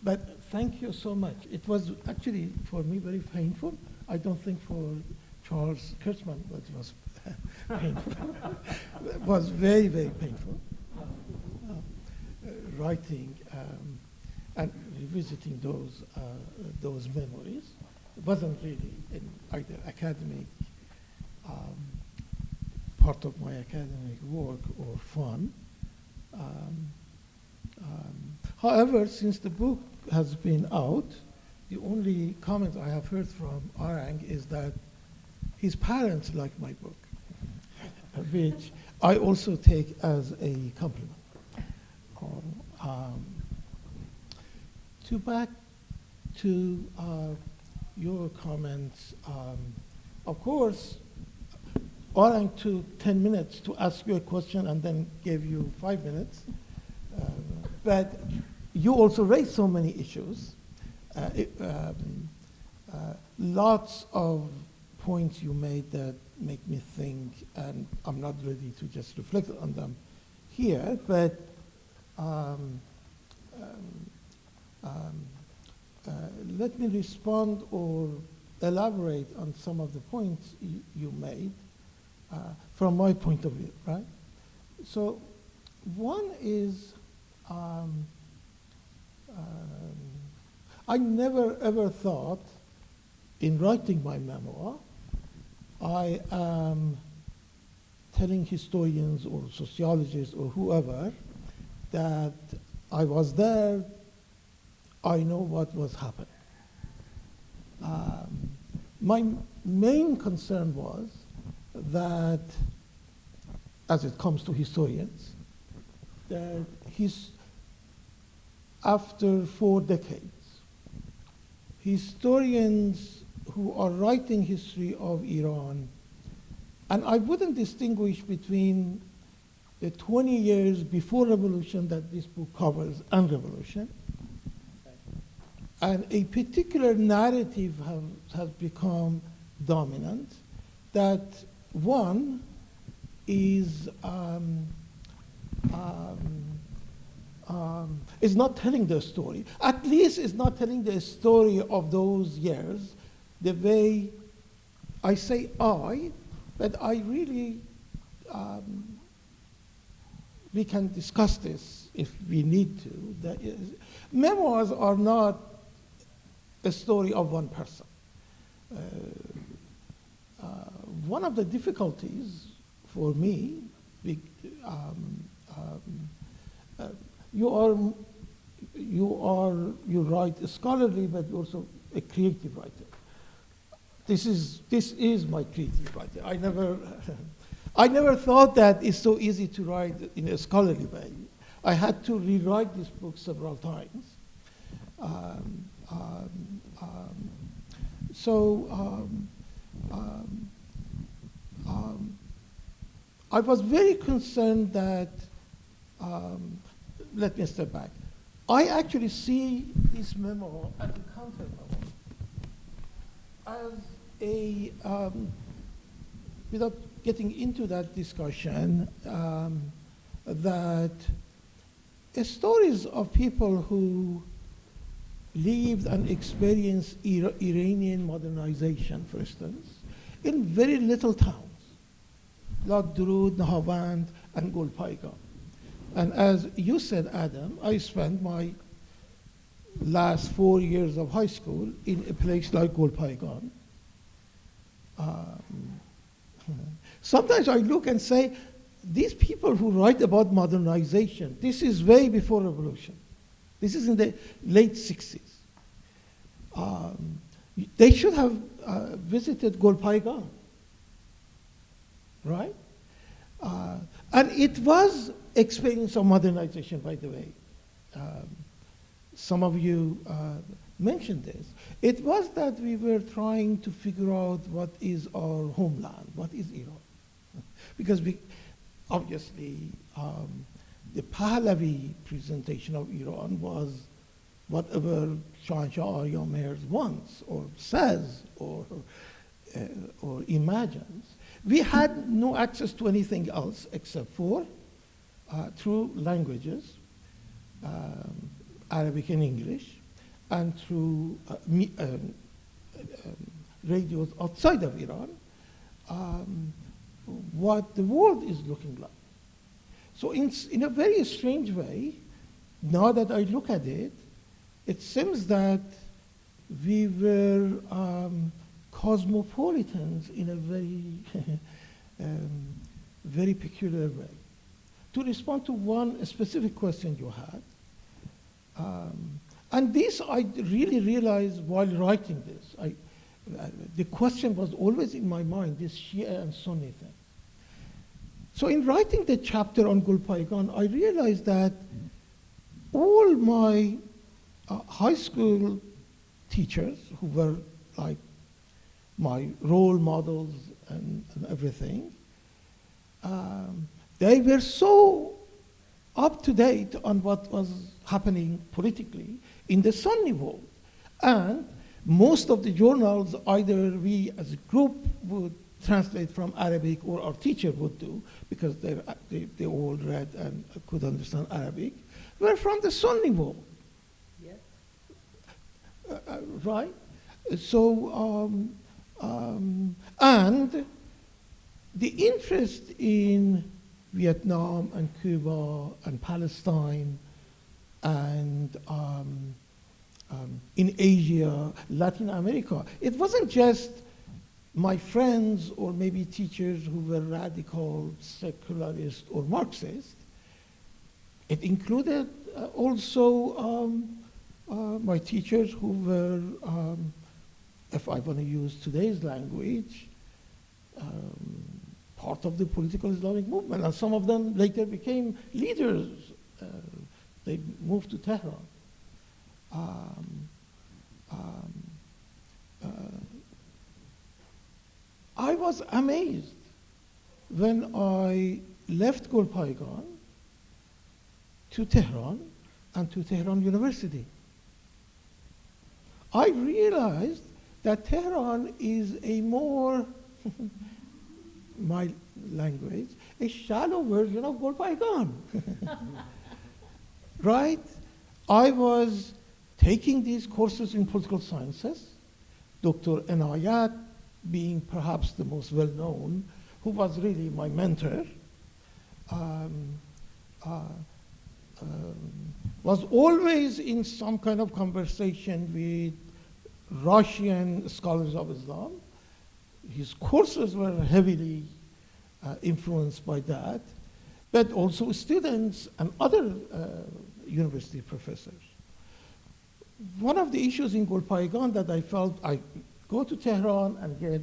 But thank you so much. It was actually, for me, very painful. I don't think for Charles Kurtzman, but it was painful. It was very, very painful. Writing and revisiting those memories. wasn't really in either academic part of my academic work or fun. However, since the book has been out, the only comment I have heard from Arang is that his parents like my book, which I also take as a compliment. Back to your comments, of course, Arang took 10 minutes to ask you a question and then gave you 5 minutes. But you also raised so many issues. Lots of points you made that make me think, and I'm not ready to just reflect on them here, but let me respond or elaborate on some of the points you made from my point of view, right? So one is, I never ever thought in writing my memoir, I am telling historians or sociologists or whoever that I was there, I know what was happening. My main concern was that, as it comes to historians, that after 4 decades, historians who are writing history of Iran, and I wouldn't distinguish between the 20 years before revolution that this book covers and revolution, and a particular narrative has become dominant, that one is not telling the story. At least is not telling the story of those years the way I say but I really, we can discuss this if we need to. Memoirs are not a story of one person. One of the difficulties for me, you write scholarly, but you're also a creative writer. This is my creative writer. I never thought that it's so easy to write in a scholarly way. I had to rewrite this book several times. I was very concerned that, let me step back. I actually see this memo as a counter memo, as a, without getting into that discussion, that stories of people who lived and experienced Iranian modernization, for instance, in very little towns, like Durud, Nahavand, and Golpaigan. And as you said, Adam, I spent my last 4 years of high school in a place like Golpaigan. Sometimes I look and say, these people who write about modernization, this is way before revolution. This is in the late 60s. They should have visited Golpaigan, right? And it was experience of modernization, by the way. Some of you mentioned this. It was that we were trying to figure out what is our homeland, what is Iran. Because we, obviously, the Pahlavi presentation of Iran was whatever Shah Yamir wants or says or imagines. We had no access to anything else except for through languages, Arabic and English, and through radios outside of Iran, what the world is looking like. So in a very strange way, now that I look at it, it seems that we were cosmopolitans in a very, very peculiar way. To respond to one specific question you had, and this I really realized while writing this. The question was always in my mind, this Shia and Sunni thing. So in writing the chapter on Gulpaygan, I realized that all my high school teachers, who were like my role models and everything, they were so up to date on what was happening politically in the Sunni world. And most of the journals, either we as a group would translate from Arabic or our teacher would do, because they all read and could understand Arabic, were from the Sunni world. Yes. Right? So, and the interest in Vietnam and Cuba and Palestine and in Asia, Latin America, it wasn't just my friends or maybe teachers who were radical, secularist, or Marxist. It included also my teachers who were, if I want to use today's language, part of the political Islamic movement. And some of them later became leaders. They moved to Tehran. I was amazed when I left Gulpaygan to Tehran and to Tehran University. I realized that Tehran is a more, my language, a shallow version of Gulpaygan. Right? I was taking these courses in political sciences, Dr. Enayat being perhaps the most well-known, who was really my mentor, was always in some kind of conversation with Russian scholars of Islam. His courses were heavily influenced by that, but also students and other university professors. One of the issues in Gulpaygan that I felt I go to Tehran and get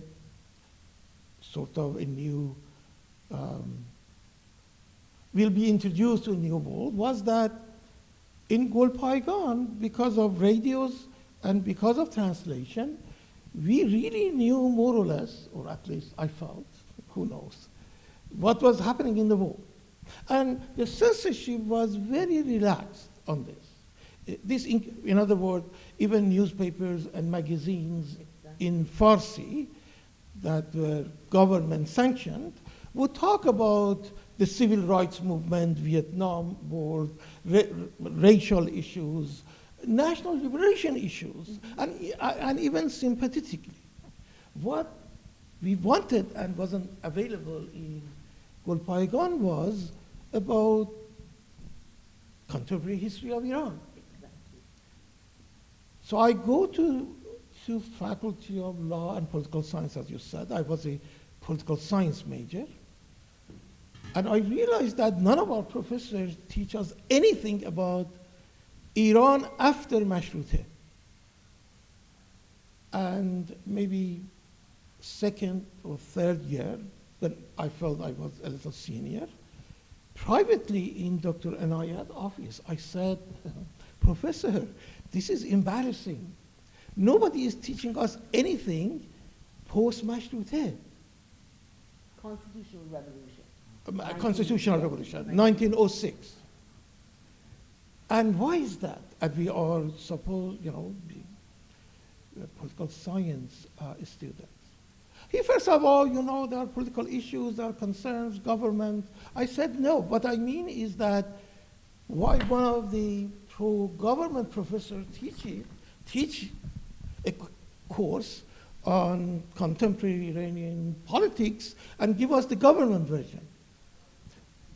sort of a new, will be introduced to a new world, was that in Gulpaygan, because of radios and because of translation, we really knew more or less, or at least I felt, who knows, what was happening in the world. And the censorship was very relaxed on this. In other words, even newspapers and magazines in Farsi that were government sanctioned would talk about the civil rights movement, Vietnam War, racial issues, national liberation issues, and even sympathetically. What we wanted and wasn't available in Gulpaygan was about contemporary history of Iran. So I go to Faculty of Law and Political Science, as you said. I was a political science major. And I realized that none of our professors teach us anything about Iran after Mashruteh. And maybe second or third year, when I felt I was a little senior, privately in Dr. Enayat's office, I said, Professor, this is embarrassing. Nobody is teaching us anything post-Mashruteh. Constitutional Revolution. Constitutional Revolution, 1906. And why is that? And we are supposed, political science students. He first of all, there are political issues, there are concerns, government. I said no. What I mean is that why one of the pro-government professors teach a course on contemporary Iranian politics and give us the government version.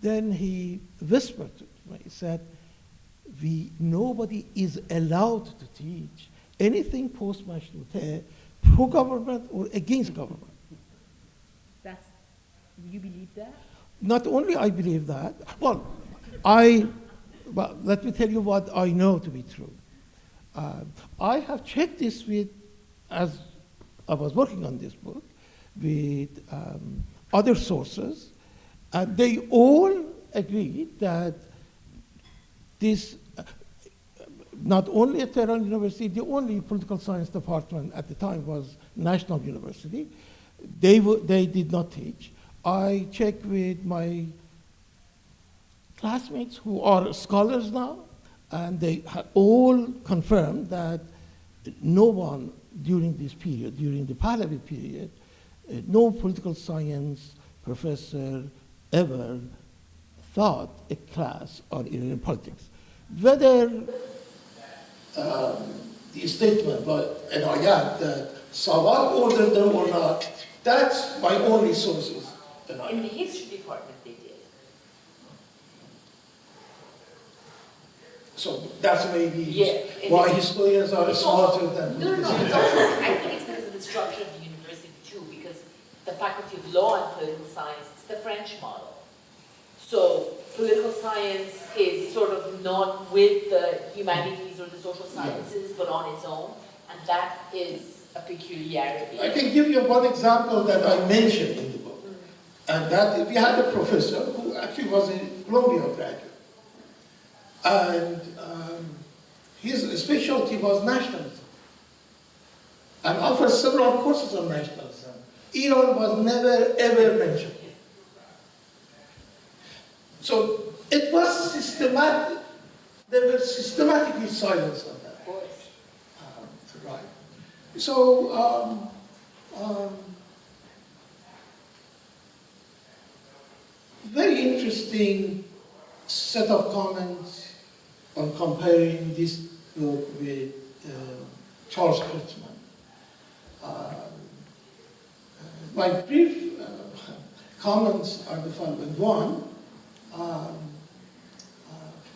Then he whispered to me, he said, nobody is allowed to teach anything post-Mashrute, pro-government or against government. You believe that? Not only I believe that, well, let me tell you what I know to be true. I have checked this with, as I was working on this book, with other sources, and they all agreed that this, not only at Tehran University, the only political science department at the time was National University. They did not teach. I checked with my classmates who are scholars now, and they had all confirmed that no one during this period, during the Pahlavi period, no political science professor ever taught a class on Iranian politics. Whether the statement by Enayat that Sawad ordered them or not, that's my only sources. In the history department, they did. So that's maybe Yeah, why historians are smarter than... No, it's also, I think it's because of the structure of the university too, because the Faculty of Law and Political Science, it's the French model. So political science is sort of not with the humanities or the social sciences, but on its own, and that is a peculiarity. I can give you one example that I mentioned in the book, and that we had a professor who actually was a Columbia graduate, and his specialty was nationalism, and offered several courses on nationalism. Iran was never ever mentioned. So it was systematic. They were systematically silenced on that. Of course. Right. So very interesting set of comments on comparing this book with Charles Kurtzman. My brief comments are the following. One,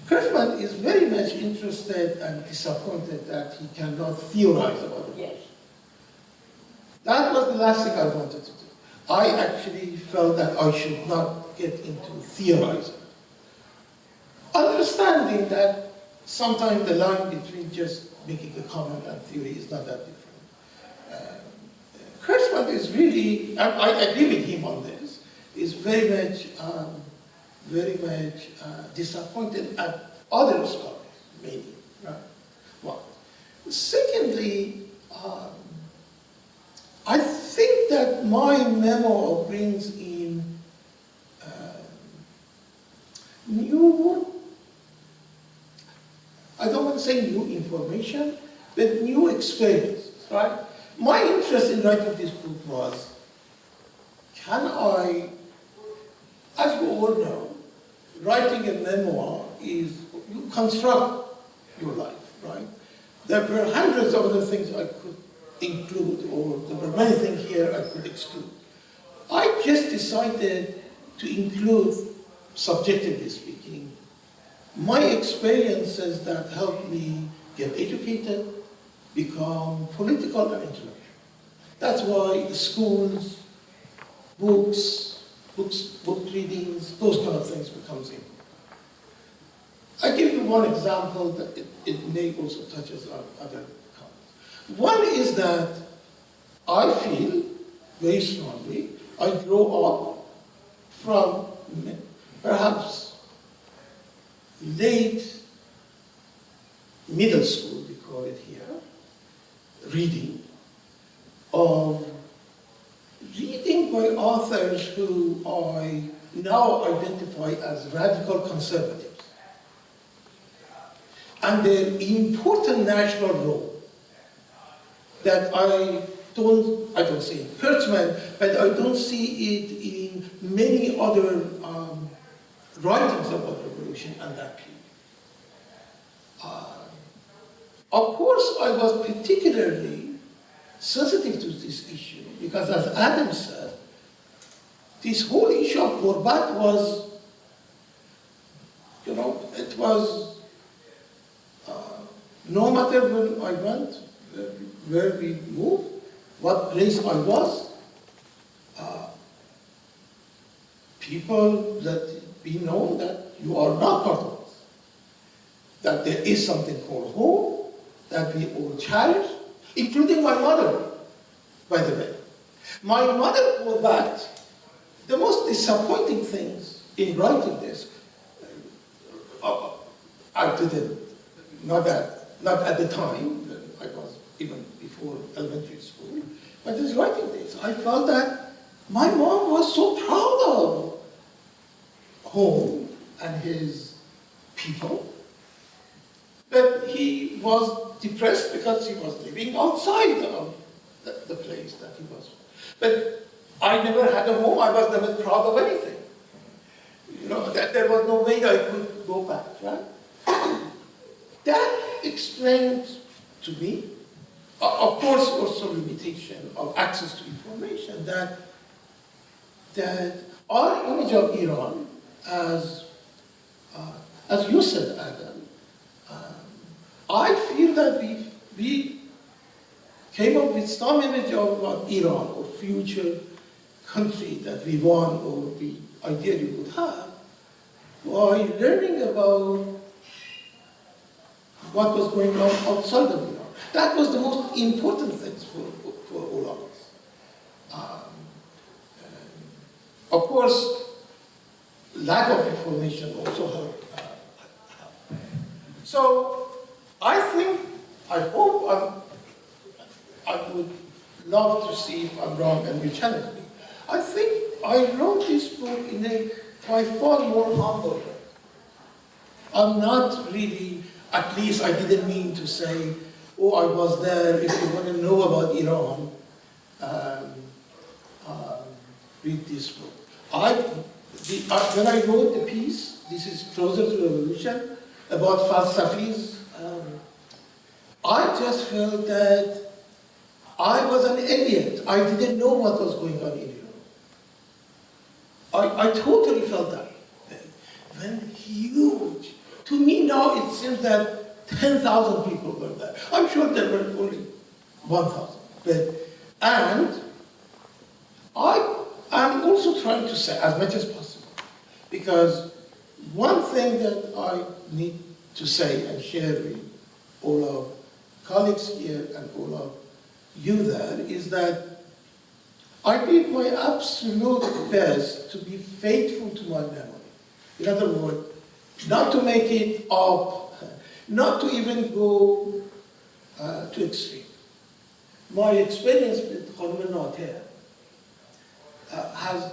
Kurtzman is very much interested and disappointed that he cannot theorize about it. Yes. That was the last thing I wanted to do. I actually felt that I should not get into theorizing. Understanding that sometimes the line between just making a comment and theory is not that different. Kurtzman is really, I agree with him on this, is very much disappointed at other scholars, maybe, right? Well, secondly, I think that my memoir brings in new, I don't want to say new information, but new experiences, right? My interest in writing this book was, can I, as you all know, writing a memoir is, you construct your life, right? There were hundreds of other things I could include, or there were many things here I could exclude. I just decided to include, subjectively speaking, my experiences that helped me get educated, become political and intellectual. That's why schools, book readings, those kind of things becomes in. I give you one example that it may also touch on other comments. One is that I feel very strongly, I grow up from perhaps late middle school, we call it here, reading by authors who I now identify as radical conservatives, and their important national role that I don't see in Kurtzman, but I don't see it in many other writings about revolution and that period. Of course, I was particularly sensitive to this issue because, as Adam said, this whole issue of Gurbat was, it was, no matter when I went, where we moved, what place I was, people that we know that you are not part of us, that there is something called home, that we all cherish, including my mother, by the way. My mother called back the most disappointing things in writing this. I didn't, not at the time, I was even before elementary school, but as writing this, I felt that my mom was so proud of home and his people, but he was depressed because he was living outside of the place that he was. But I never had a home, I was never proud of anything. You know, that there was no way I could go back, right? That explained to me, of course, also limitation of access to information, that our image of Iran, as you said, Adam, I feel that we came up with some image of what Iran or future country that we want or we ideally would have by learning about what was going on outside of Iran. That was the most important thing for all of us. Of course, lack of information also helped. So I hope I would love to see if I'm wrong and you challenge me. I think I wrote this book in a by far more humble way. I'm not really, at least I didn't mean to say, oh, I was there, if you want to know about Iran, read this book. When I wrote the piece, this is Closer to Revolution, about Falsafis, I just felt that I was an idiot. I didn't know what was going on in Iran. I totally felt that. When huge, to me now it seems that 10,000 people were there. I'm sure there were only 1,000. And I'm also trying to say as much as possible, because one thing that I need to say and share with all of colleagues here and all of you there is that I did my absolute best to be faithful to my memory. In other words, not to make it up, not to even go to extreme. My experience with Khanum Nater has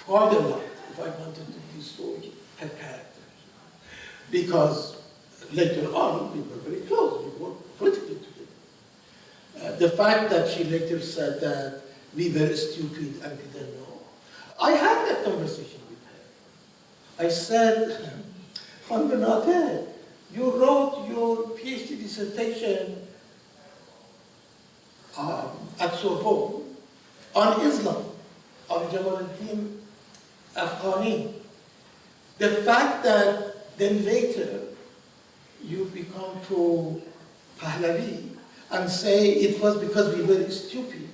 quite a lot, if I wanted to distort her character. Because later on, we were very close, we worked politically together. The fact that she later said that we were stupid and didn't know, I had that conversation with her. I said, Khanum Nater, you wrote your PhD dissertation at Sorbonne on Islam, on Jamaluddin Afghani. The fact that then later you become pro-Pahlavi and say it was because we were stupid.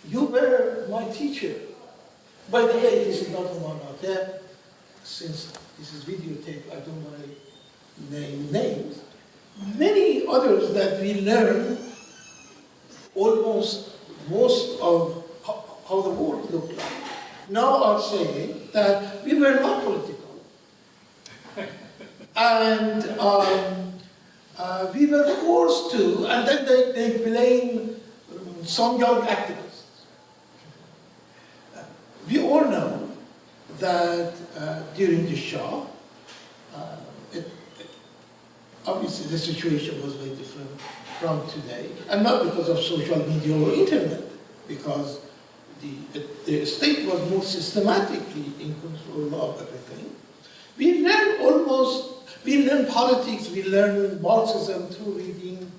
You were my teacher. By the way, this is not Khanum Nater. Since this is videotaped, I don't want to name names. Many others that we learn almost most of how the world looked like now are saying that we were not political. And we were forced to, and then they blame some young activists. We all know that during the Shah, obviously the situation was very different from today, and not because of social media or internet, because the state was more systematically in control of everything. We learn politics, we learn Marxism through reading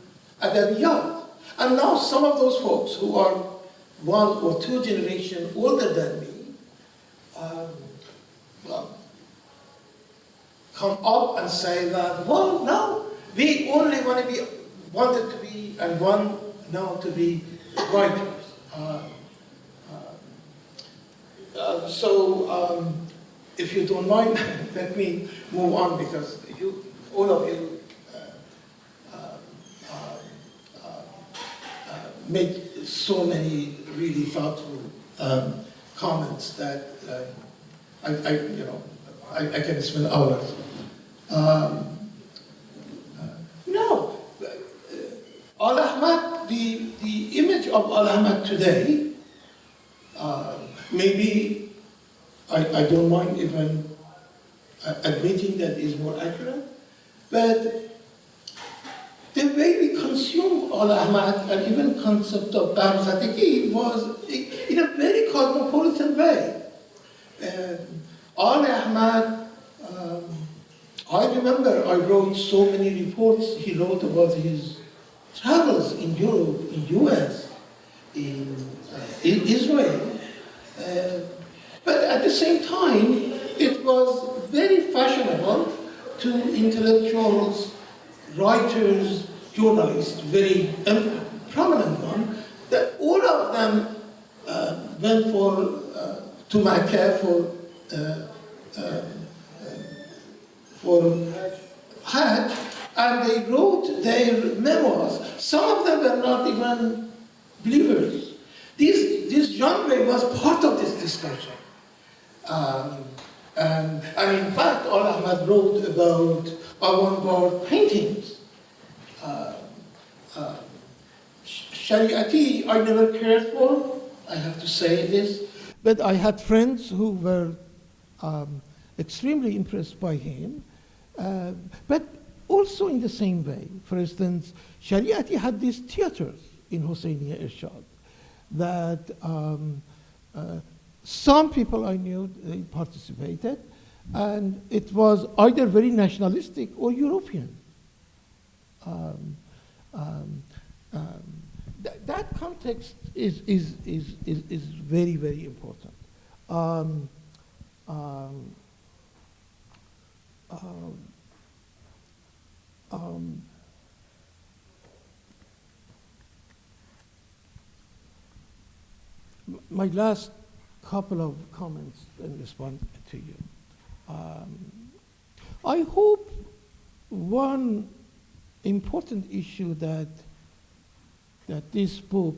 Adabiyat. And now some of those folks who are 1 or 2 generations older than me, come up and say that, well, no, we only want to be wanted to be and want now to be writers. If you don't mind, let me move on, because all of you made so many really thoughtful comments that I can spend hours. No, Al-Ahmad, the image of Al-Ahmad today, maybe I don't mind even admitting that is more accurate, but the way we consume Al-Ahmad and even concept of Barzategi was in a very cosmopolitan way. Al-Ahmad, I remember I wrote so many reports he wrote about his travels in Europe, in US, in Israel. But at the same time, it was very fashionable to intellectuals, writers, journalists, very prominent one, that all of them went to Mecca for Hajj, and they wrote their memoirs. Some of them were not even believers. This genre was part of this discussion. And in fact, Al-Ahmad wrote about avant-garde paintings. Shariati, I never cared for, I have to say this, but I had friends who were extremely impressed by him, but also in the same way. For instance, Shariati had these theaters in Hosseiniya Irshad that some people I knew, they participated, and it was either very nationalistic or European. That context is very, very important. My last couple of comments in response to you. I hope one important issue that this book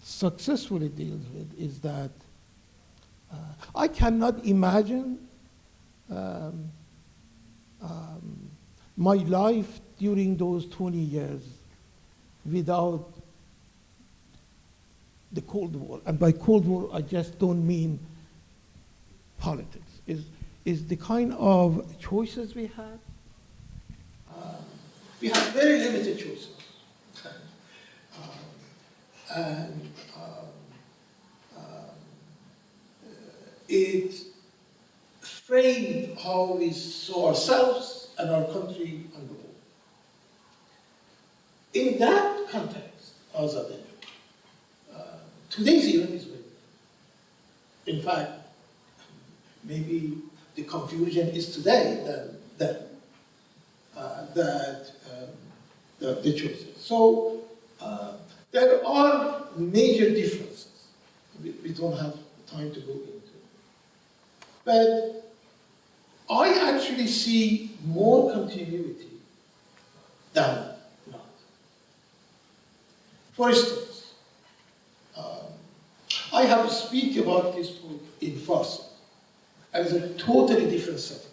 successfully deals with is that I cannot imagine my life during those 20 years without the Cold War. And by Cold War, I just don't mean politics. Is the kind of choices we had. We had very limited choices. It framed how we saw ourselves and our country and the world. In that context, Azadeh, today's era is with. In fact, maybe the confusion is today than the choices. So there are major differences. We don't have time to go into. But I actually see more continuity than not. For instance, I have to speak about this book in Farsi, and it's a totally different setting.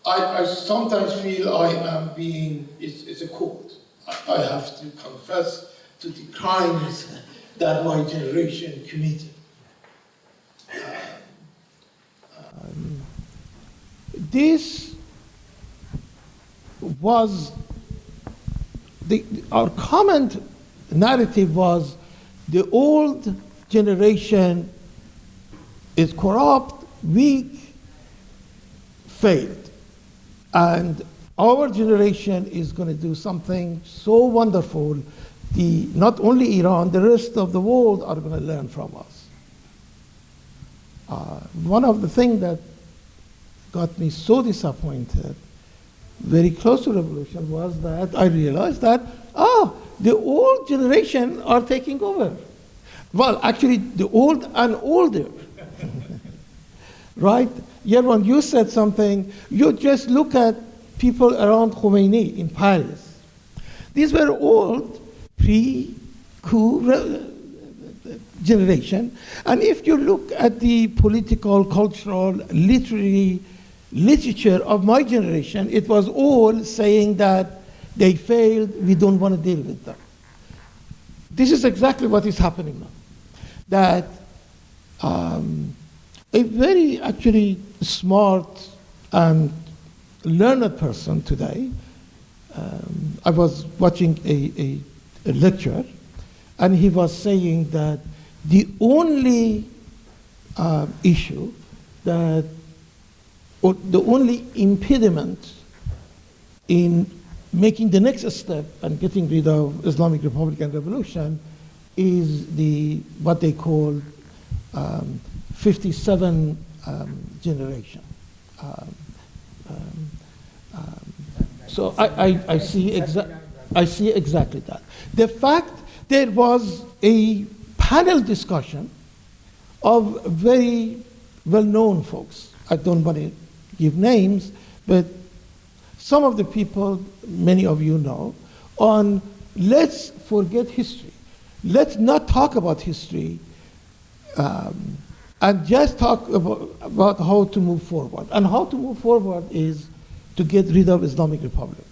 I sometimes feel I am being, it's a court. I have to confess to the crimes that my generation committed. This was, our comment narrative was the old generation is corrupt, weak, failed. And our generation is going to do something so wonderful, not only Iran, the rest of the world are going to learn from us. One of the things that got me so disappointed very close to revolution was that I realized that, the old generation are taking over. Well, actually, the old and older, right? Yerwan, you said something, you just look at people around Khomeini in Paris. These were old, pre-coup generation. And if you look at the political, cultural, literary literature of my generation, it was all saying that they failed, we don't want to deal with them. This is exactly what is happening now. That a very actually smart and learned person today, I was watching a lecture, and he was saying that the only issue that, or the only impediment in making the next step and getting rid of Islamic Republic and revolution is what they call 57 generation. So I see exactly that. The fact there was a panel discussion of very well-known folks. I don't want to give names, but some of the people, many of you know, on let's forget history. Let's not talk about history and just talk about how to move forward. And how to move forward is to get rid of Islamic Republic.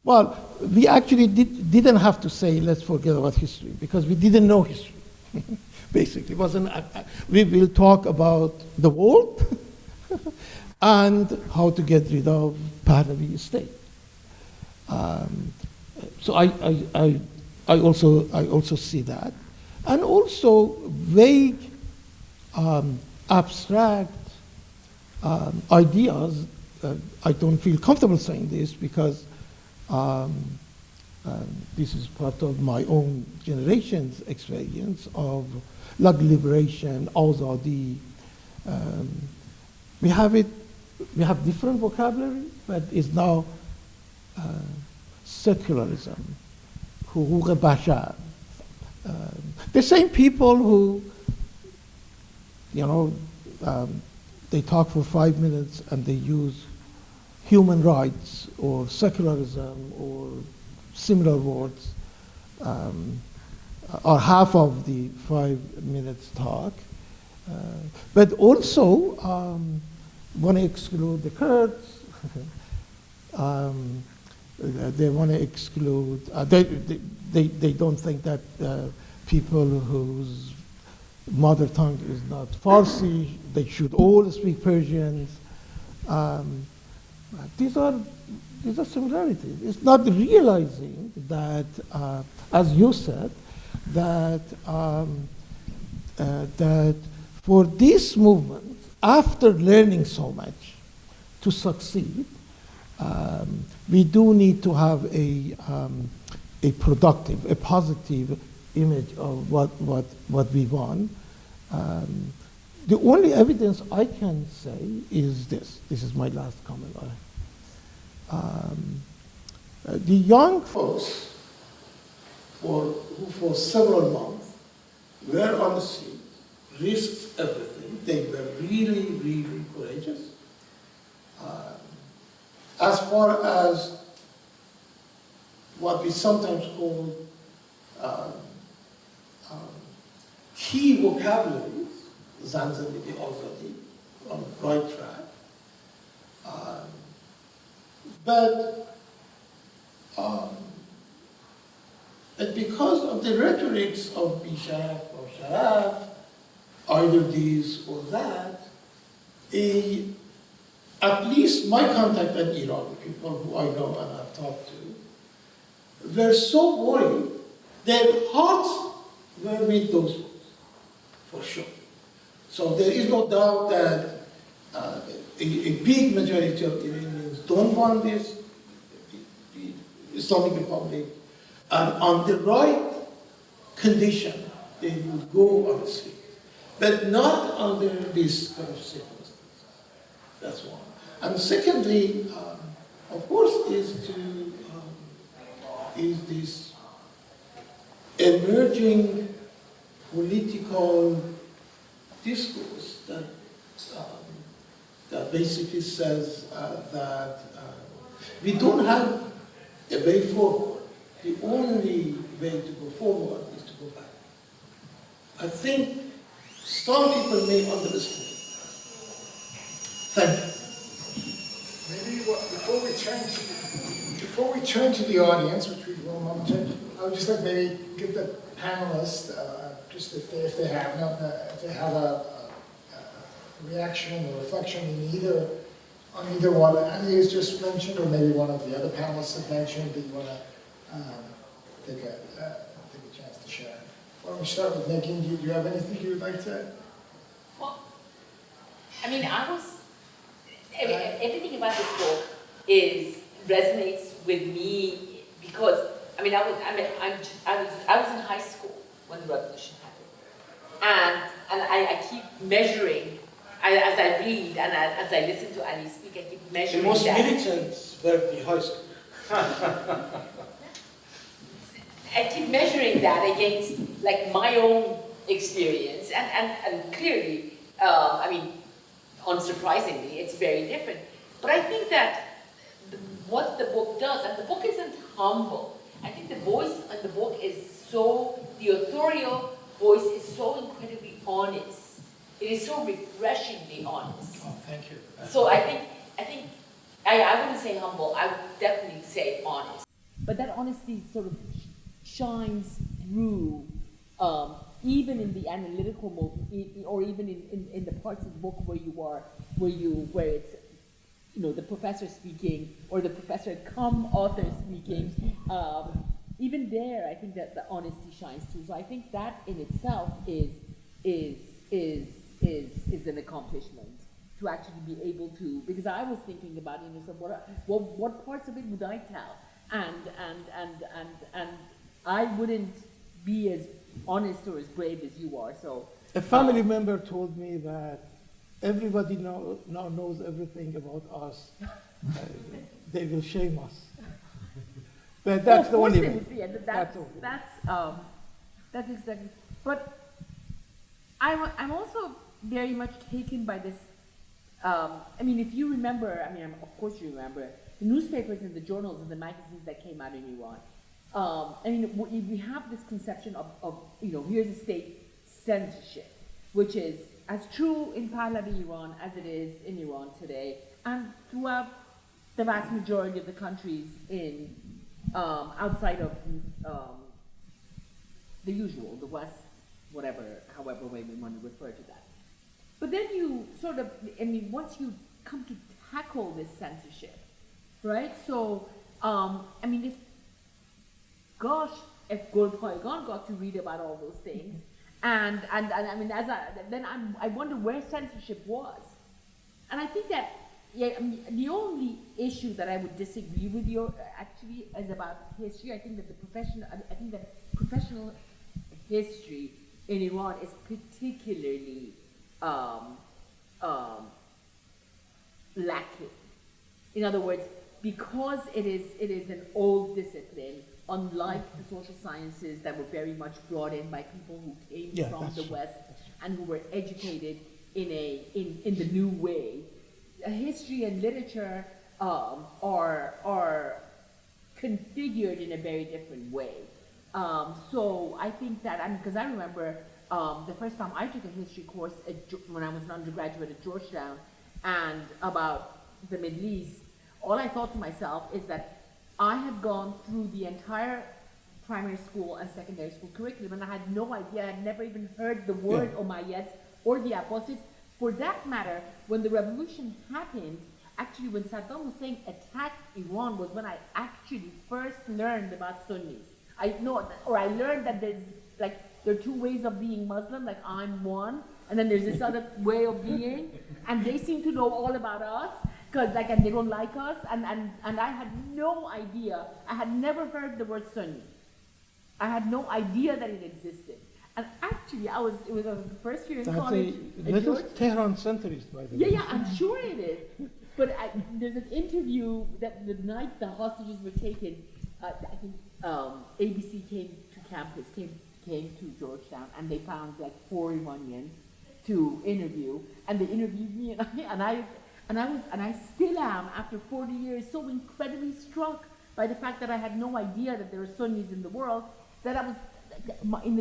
Well, we actually didn't have to say let's forget about history because we didn't know history. Basically, it wasn't. We will talk about the world and how to get rid of Pahlavi state. So I also see that, and also vague, abstract ideas. I don't feel comfortable saying this because this is part of my own generation's experience of like liberation, Azadeh. We have different vocabulary, but it's now secularism, حقوق بشر. The same people who, they talk for 5 minutes and they use human rights or secularism or similar words, or half of the 5 minutes talk, but also want to exclude the Kurds. They want to exclude. They don't think that people whose mother tongue is not Farsi, they should all speak Persian. These are similarities. It's not realizing that, as you said, that for this movement, after learning so much, to succeed, we do need to have a productive, a positive image of what we want. The only evidence I can say is this. This is my last comment. The young folks, who for several months were on the street, risked everything. They were really, really courageous. As far as what we sometimes call key vocabularies, Zanzanidi, Azadeh, on the right track. But because of the rhetorics of Bisharaf or Sharaf, either this or that, at least my contact in Iran, people who I know and I've talked to, were so worried, their hearts were with those folks, for sure. So there is no doubt that a big majority of Iranians don't want this, the Islamic Republic, and on the right condition, they would go on the street, but not under this kind of circumstances. That's one. And secondly, of course, is this emerging political discourse that basically says that we don't have a way forward. The only way to go forward is to go back. I think some people may underestimate. Thank you. Maybe before we turn to the audience, which we will momentarily, I would just like maybe give the panelists, just if they have a reaction or reflection on either one Ali has just mentioned, or maybe one of the other panelists have mentioned that you want to take a chance to share. Why don't we start with Neguin? Do you have anything you would like to add? Well, I mean, everything about this book resonates with me because I was in high school when the revolution happened, and I keep measuring as I read and as I listen to Ali speak. I keep measuring the most that. militants were the high school. I keep measuring that against like my own experience, and clearly, I mean, unsurprisingly, it's very different. But I think that what the book does, and the book isn't humble. I think the voice in the book is the authorial voice is so incredibly honest. It is so refreshingly honest. Oh, thank you. So I think I wouldn't say humble. I would definitely say honest. But that honesty sort of shines through, even in the analytical mode, or even in the parts of the book where it's, you know, the professor speaking or the professor come author speaking. Even there, I think that the honesty shines through. So I think that in itself is an accomplishment to actually be able to. Because I was thinking about, you know, so what parts of it would I tell? And I wouldn't be as honest or as brave as you are. So a family member told me that everybody now knows everything about us. They will shame us. But that's the only way. Yeah, that's exactly. But I'm also very much taken by this. I mean, if you remember, of course you remember, the newspapers and the journals and the magazines that came out in Iran. I mean, we have this conception of, you know, here's a state censorship, which is as true in Pahlavi Iran as it is in Iran today, and throughout the vast majority of the countries in outside of the usual, the West, however way we want to refer to that. But then you sort of, I mean, once you come to tackle this censorship, right? So, I mean, this, gosh, if Golpaigan got to read about all those things, and I mean, I wonder where censorship was. And I think that, yeah, I mean, the only issue that I would disagree with you actually is about history. I think that professional history in Iran is particularly lacking. In other words, because it is an old discipline, unlike the social sciences that were very much brought in by people who came from the West and who were educated in the new way. History and literature are configured in a very different way. So I think that, because I remember the first time I took a history course when I was an undergraduate at Georgetown, and about the Middle East, all I thought to myself is that I had gone through the entire primary school and secondary school curriculum, and I had no idea, I had never even heard the word Umayyads or the Abbasids. For that matter, when the revolution happened, actually when Saddam Hussein attacked Iran was when I actually first learned about Sunnis. I learned that there are two ways of being Muslim, like I'm one, and then there's this other way of being, and they seem to know all about us, because and they don't like us, and I had no idea. I had never heard the word Sunni. I had no idea that it existed. And actually, it was the first year in college. That's a little Tehran centrist, by the way. Yeah, I'm sure it is. But there's an interview that the night the hostages were taken, I think ABC came to campus, came to Georgetown, and they found like 4 Iranians to interview, and they interviewed me, and I still am, after 40 years, so incredibly struck by the fact that I had no idea that there are Sunnis in the world, that I was,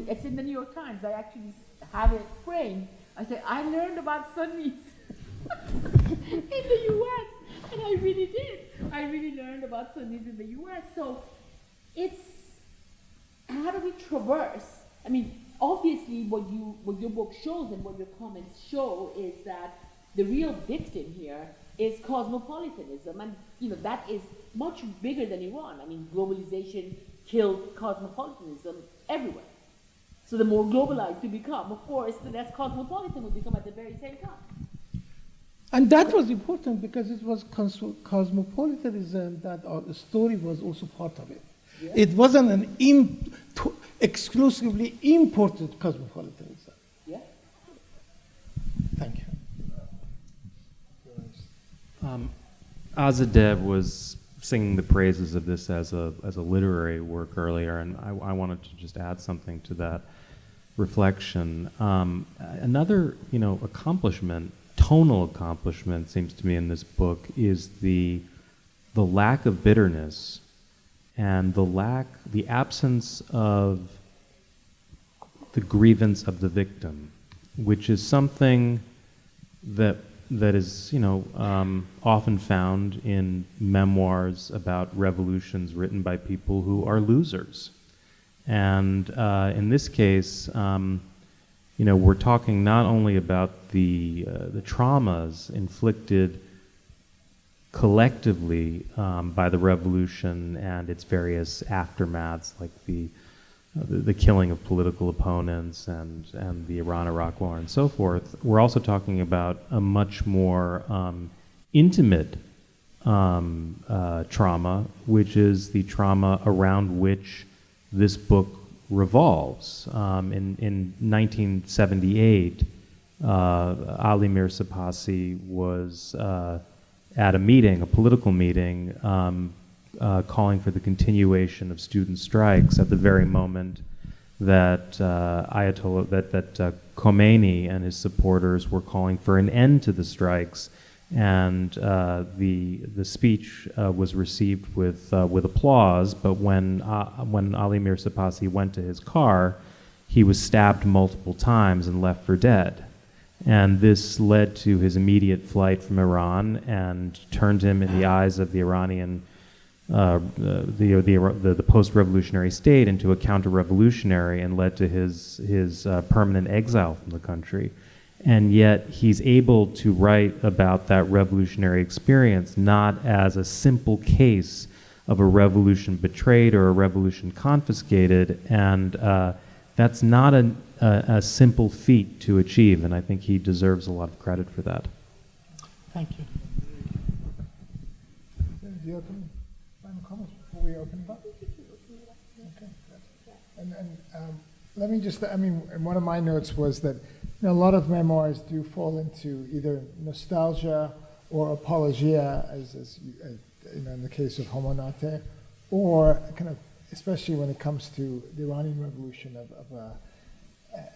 it's in the New York Times, I actually have it framed. I say, I learned about Sunnis in the U.S., and I really did. I really learned about Sunnis in the U.S., so it's, how do we traverse? I mean, obviously what your book shows and what your comments show is that the real victim here is cosmopolitanism, and that is much bigger than Iran. I mean, globalization killed cosmopolitanism everywhere. So the more globalized you become, of course, the less cosmopolitan will become at the very same time. And that was important because it was cosmopolitanism that our story was also part of it. Yeah. It wasn't an exclusively imported cosmopolitanism. Yeah. Thank you. Azadeh was singing the praises of this as a literary work earlier, and I wanted to just add something to that reflection. Another, accomplishment, tonal accomplishment, seems to me in this book is the lack of bitterness and the absence of the grievance of the victim, which is something that is, often found in memoirs about revolutions written by people who are losers. And in this case, we're talking not only about the traumas inflicted collectively by the revolution and its various aftermaths, like the killing of political opponents and the Iran-Iraq War and so forth. We're also talking about a much more intimate trauma, which is the trauma around which this book revolves. In 1978, Ali Mirsepassi was at a meeting, a political meeting, calling for the continuation of student strikes at the very moment that Khomeini and his supporters were calling for an end to the strikes, and the speech was received with applause. But when Ali Mirsepassi went to his car, he was stabbed multiple times and left for dead. And this led to his immediate flight from Iran and turned him, in the eyes of the Iranian, the post-revolutionary state, into a counter-revolutionary, and led to his permanent exile from the country. And yet he's able to write about that revolutionary experience not as a simple case of a revolution betrayed or a revolution confiscated, and that's not a simple feat to achieve, and I think he deserves a lot of credit for that. Thank you. Do you have any final comments before we open it up? Okay. And let me just, one of my notes was that a lot of memoirs do fall into either nostalgia or apologia, as in the case of Homo Nate, or kind of, especially when it comes to the Iranian Revolution, of a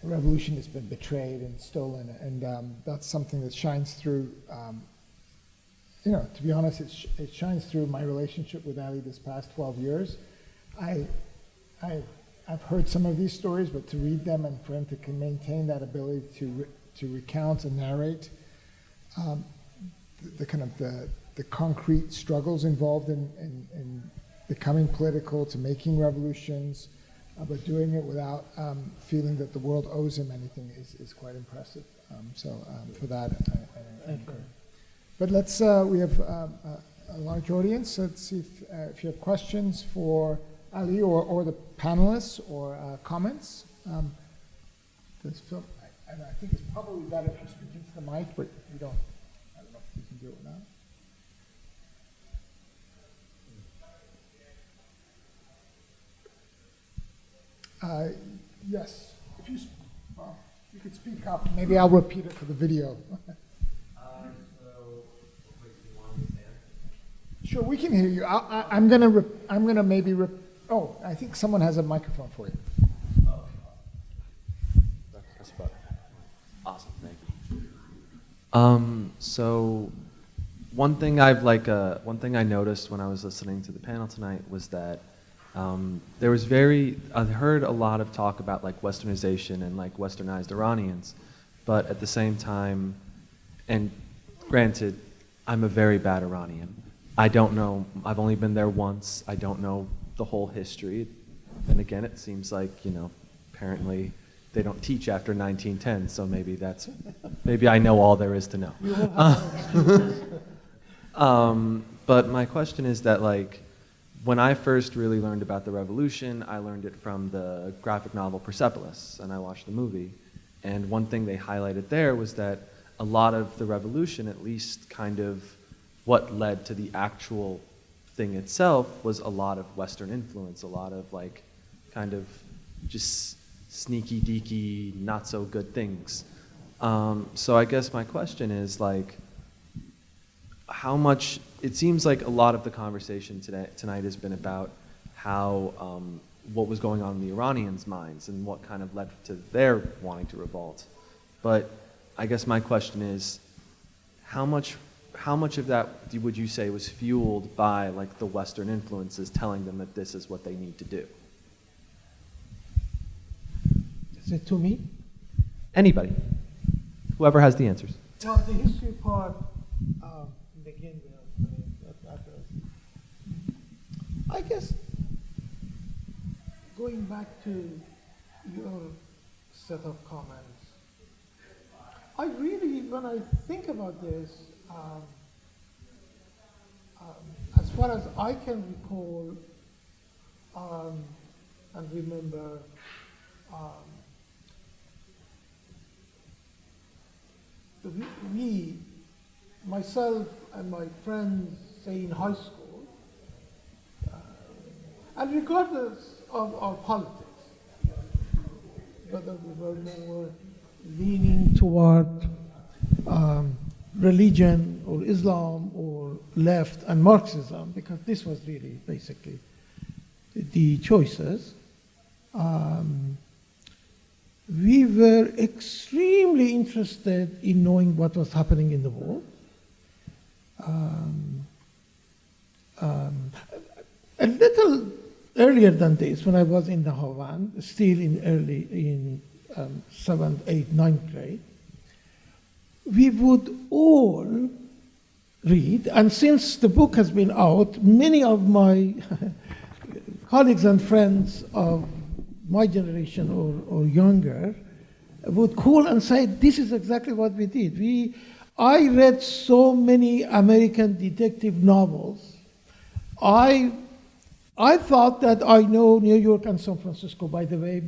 revolution that's been betrayed and stolen, and that's something that shines through. To be honest, it shines through my relationship with Ali this past 12 years. I've heard some of these stories, but to read them and for him to maintain that ability to recount and narrate the concrete struggles involved in becoming political, to making revolutions, but doing it without feeling that the world owes him anything is quite impressive. For that, I encourage. But we have a large audience. Let's see if you have questions for Ali or the panelists or comments. This film, and I think it's probably better if you speak into the mic, but if you don't, I don't know if you can do it now. Yes, if you could speak up, maybe I'll repeat it for the video. Sure, we can hear you. I'm gonna maybe. Oh, I think someone has a microphone for you. That's about it. Awesome, thank you. So one thing I noticed when I was listening to the panel tonight was that I heard a lot of talk about like Westernization and like Westernized Iranians, but at the same time, and granted, I'm a very bad Iranian. I don't know, I've only been there once. I don't know the whole history. And again, it seems like, apparently they don't teach after 1910, so maybe I know all there is to know. But my question is that, like, when I first really learned about the revolution, I learned it from the graphic novel Persepolis, and I watched the movie. And one thing they highlighted there was that a lot of the revolution, at least kind of what led to the actual thing itself, was a lot of Western influence, a lot of like kind of just sneaky deaky, not so good things. So I guess my question is like, how much, it seems like a lot of the conversation tonight has been about how, what was going on in the Iranians' minds and what kind of led to their wanting to revolt. But I guess my question is, how much of that would you say was fueled by like the Western influences telling them that this is what they need to do? Is it to me? Anybody, whoever has the answers. Well, the history part, Neguin will address. I guess going back to your set of comments, I really, when I think about this, as far as I can recall and remember, we, myself and my friends, say in high school, and regardless of our politics, whether we were more leaning toward religion or Islam or left and Marxism, because this was really basically the choices, we were extremely interested in knowing what was happening in the world. A little earlier than this, when I was in the Havan, still in 7th, 8th, 9th grade, we would all read, and since the book has been out, many of my colleagues and friends of my generation or younger would call and say, this is exactly what we did. I read so many American detective novels. I thought that I know New York and San Francisco, by the way.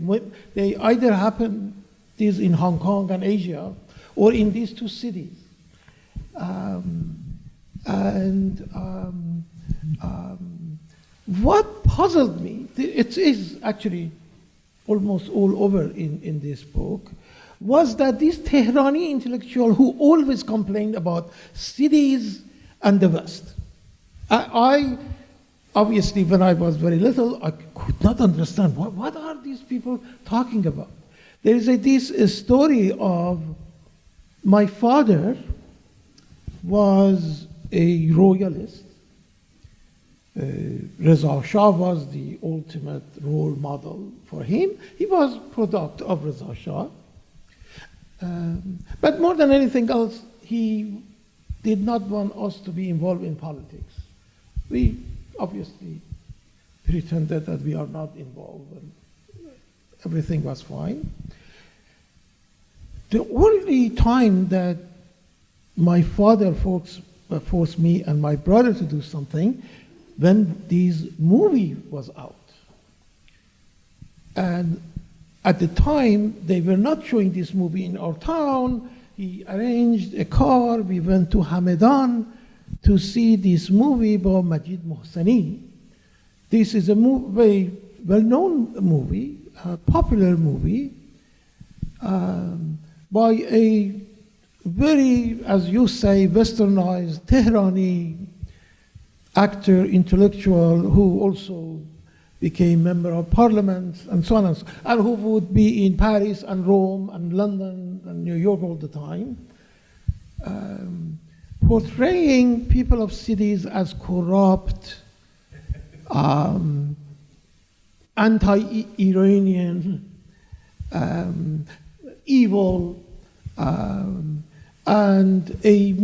They either happen these in Hong Kong and Asia or in these two cities. What puzzled me, it is actually almost all over in this book, was that this Tehrani intellectual who always complained about cities and the West. I obviously, when I was very little, I could not understand what are these people talking about. There is this story of my father was a royalist. Reza Shah was the ultimate role model for him. He was a product of Reza Shah. But more than anything else, he did not want us to be involved in politics. We obviously pretended that we are not involved, and everything was fine. The only time that my father forced me and my brother to do something, when this movie was out. And at the time, they were not showing this movie in our town. He arranged a car. We went to Hamadan to see this movie by Majid Mohseni. This is a very well-known movie, a popular movie, by a very, as you say, westernized Tehrani actor, intellectual, who also became member of parliament and so on and who would be in Paris and Rome and London and New York all the time, portraying people of cities as corrupt, anti-Iranian, evil, and a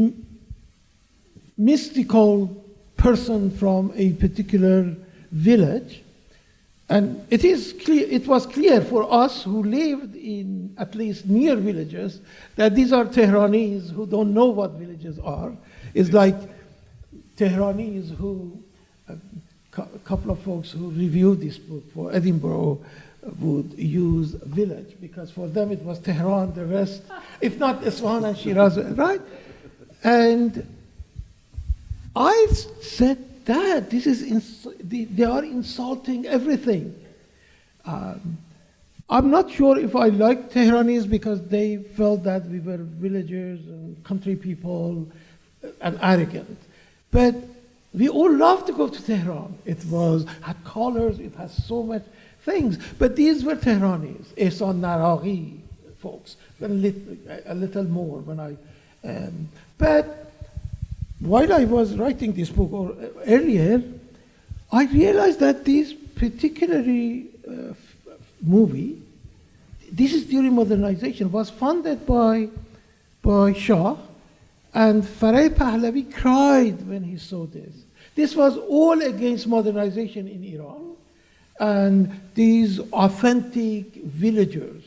mystical person from a particular village. And it was clear for us who lived in at least near villages that these are Tehranis who don't know what villages are. It's like Tehranis who, a couple of folks who reviewed this book for Edinburgh would use village, because for them it was Tehran, the rest, if not Isfahan and Shiraz, right? And I said, Dad, this is they are insulting everything. I'm not sure if I like Tehranis because they felt that we were villagers and country people and arrogant. But we all love to go to Tehran. It had colors, it has so much things. But these were Tehranis, Ehsan Naraghi folks, a little more when I, but while I was writing this book or earlier, I realized that this particularly movie, this is during modernization, was funded by Shah, and Fareh Pahlavi cried when he saw this. This was all against modernization in Iran, and these authentic villagers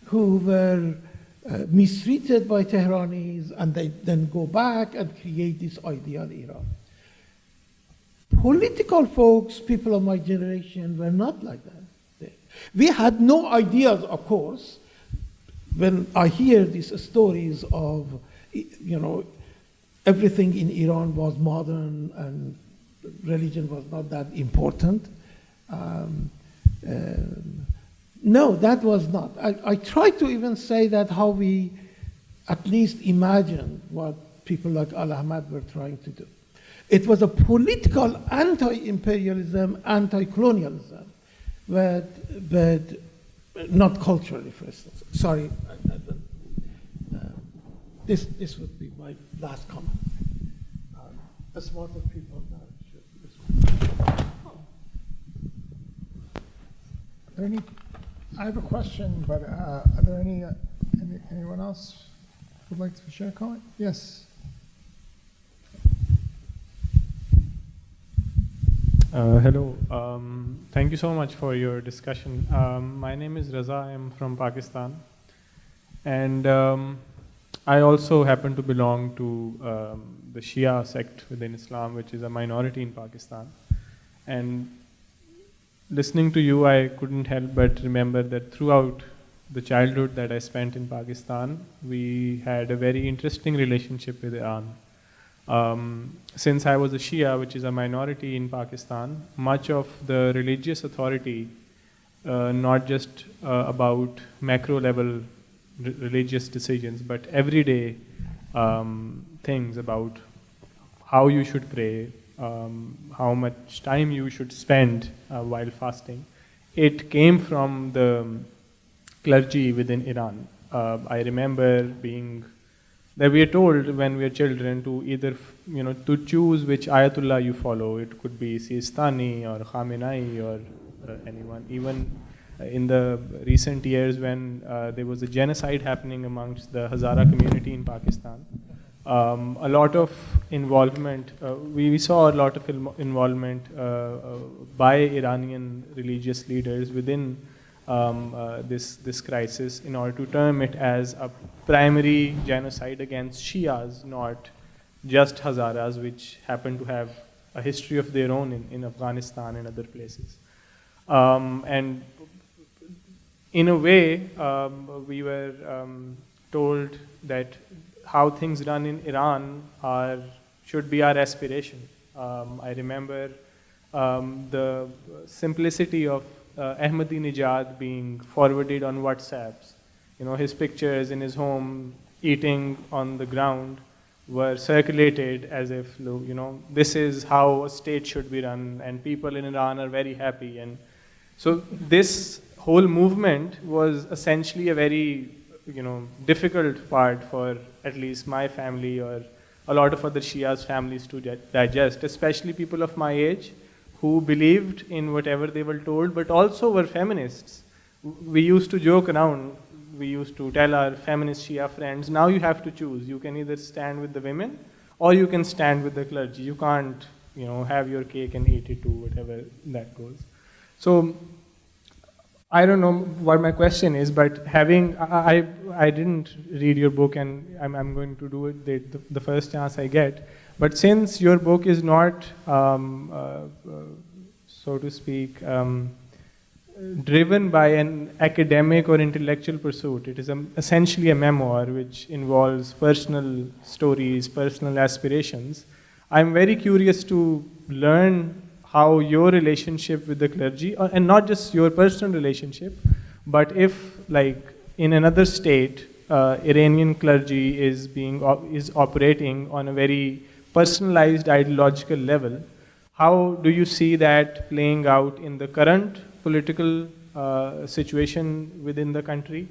who were mistreated by Tehranis, and they then go back and create this ideal Iran. Political folks, people of my generation, were not like that. We had no ideas, of course. When I hear these stories of, everything in Iran was modern and religion was not that important. No, that was not. I try to even say that how we at least imagined what people like Al-Ahmad were trying to do. It was a political anti-imperialism, anti-colonialism, but not culturally, for instance. Sorry, this would be my last comment. Smarter people now. I have a question, but are there anyone else who would like to share a comment? Yes. Hello. Thank you so much for your discussion. My name is Raza. I'm from Pakistan. And I also happen to belong to the Shia sect within Islam, which is a minority in Pakistan. And listening to you, I couldn't help but remember that throughout the childhood that I spent in Pakistan, we had a very interesting relationship with Iran. Since I was a Shia, which is a minority in Pakistan, much of the religious authority, not just about macro level religious decisions, but everyday things about how you should pray, how much time you should spend while fasting. It came from the clergy within Iran. I remember that we are told when we are children to either, to choose which Ayatollah you follow. It could be Sistani or Khamenei or anyone. Even in the recent years when there was a genocide happening amongst the Hazara community in Pakistan, a lot of involvement, we saw a lot of involvement by Iranian religious leaders within this crisis in order to term it as a primary genocide against Shias, not just Hazaras, which happen to have a history of their own in Afghanistan and other places. And in a way, we were told that how things run in Iran should be our aspiration. I remember the simplicity of Ahmadinejad being forwarded on WhatsApps. His pictures in his home, eating on the ground, were circulated as if, this is how a state should be run, and people in Iran are very happy. And so this whole movement was essentially a very, difficult part for at least my family or a lot of other Shias families to digest, especially people of my age who believed in whatever they were told, but also were feminists. We used to joke around. We used to tell our feminist Shia friends, now you have to choose. You can either stand with the women or you can stand with the clergy. You can't, have your cake and eat it too, whatever that goes. So I don't know what my question is, but I didn't read your book, and I'm going to do it the first chance I get. But since your book is not, so to speak, driven by an academic or intellectual pursuit, it is essentially a memoir which involves personal stories, personal aspirations. I'm very curious to learn how your relationship with the clergy, and not just your personal relationship, but if, like, in another state, Iranian clergy is operating on a very personalized ideological level, how do you see that playing out in the current political situation within the country?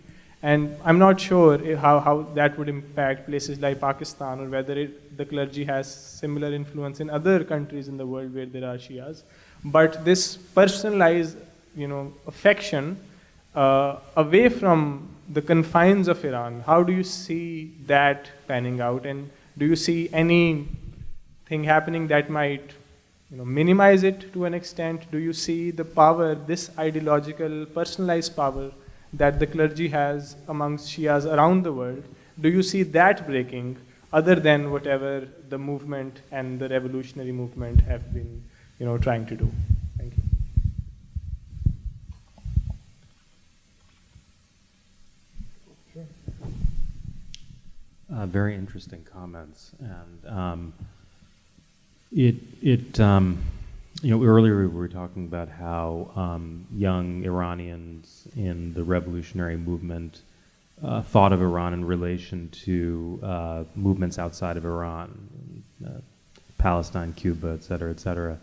And I'm not sure how that would impact places like Pakistan, or whether the clergy has similar influence in other countries in the world where there are Shias. But this personalized, affection away from the confines of Iran, how do you see that panning out? And do you see anything happening that might minimize it to an extent? Do you see the power, this ideological, personalized power that the clergy has amongst Shias around the world, do you see that breaking, other than whatever the movement and the revolutionary movement have been, trying to do? Thank you. Very interesting comments, and earlier we were talking about how young Iranians in the revolutionary movement thought of Iran in relation to movements outside of Iran, Palestine, Cuba, et cetera,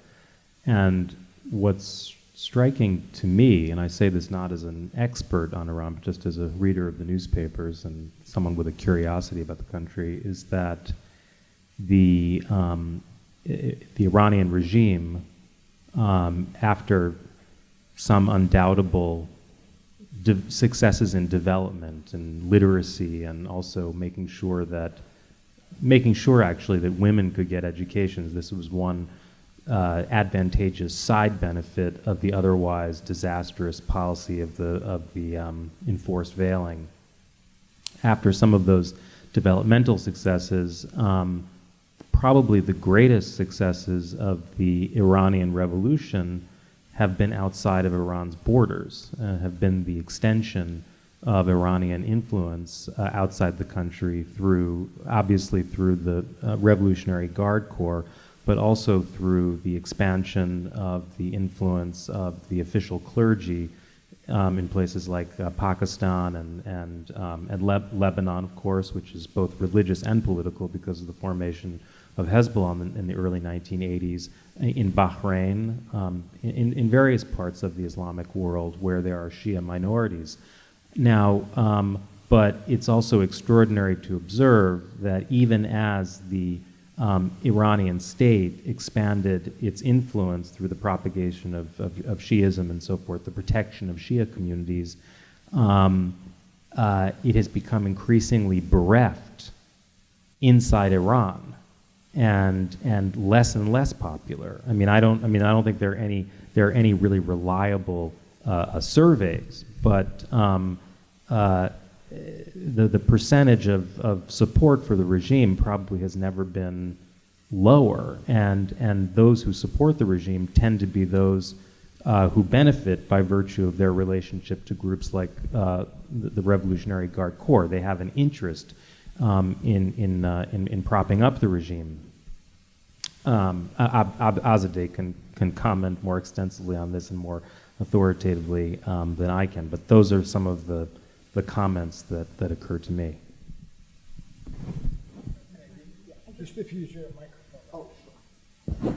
and what's striking to me, and I say this not as an expert on Iran, but just as a reader of the newspapers and someone with a curiosity about the country, is that the Iranian regime, after some undoubtable successes in development and literacy, and also making sure actually that women could get educations. This was one advantageous side benefit of the otherwise disastrous policy of the enforced veiling. After some of those developmental successes, probably the greatest successes of the Iranian Revolution have been outside of Iran's borders, have been the extension of Iranian influence outside the country obviously through the Revolutionary Guard Corps, but also through the expansion of the influence of the official clergy in places like Pakistan and Lebanon, of course, which is both religious and political because of the formation of Hezbollah in the early 1980s, in Bahrain, in various parts of the Islamic world where there are Shia minorities. Now, but it's also extraordinary to observe that even as the Iranian state expanded its influence through the propagation of Shiism and so forth, the protection of Shia communities, it has become increasingly bereft inside Iran and less popular. I don't think there are any really reliable surveys, but the percentage of support for the regime probably has never been lower, and those who support the regime tend to be those who benefit by virtue of their relationship to groups like the Revolutionary Guard Corps. They have an interest in propping up the regime. Azadeh can comment more extensively on this and more authoritatively than I can, but those are some of the comments that occur to me. Just if you use your microphone. Oh, sure.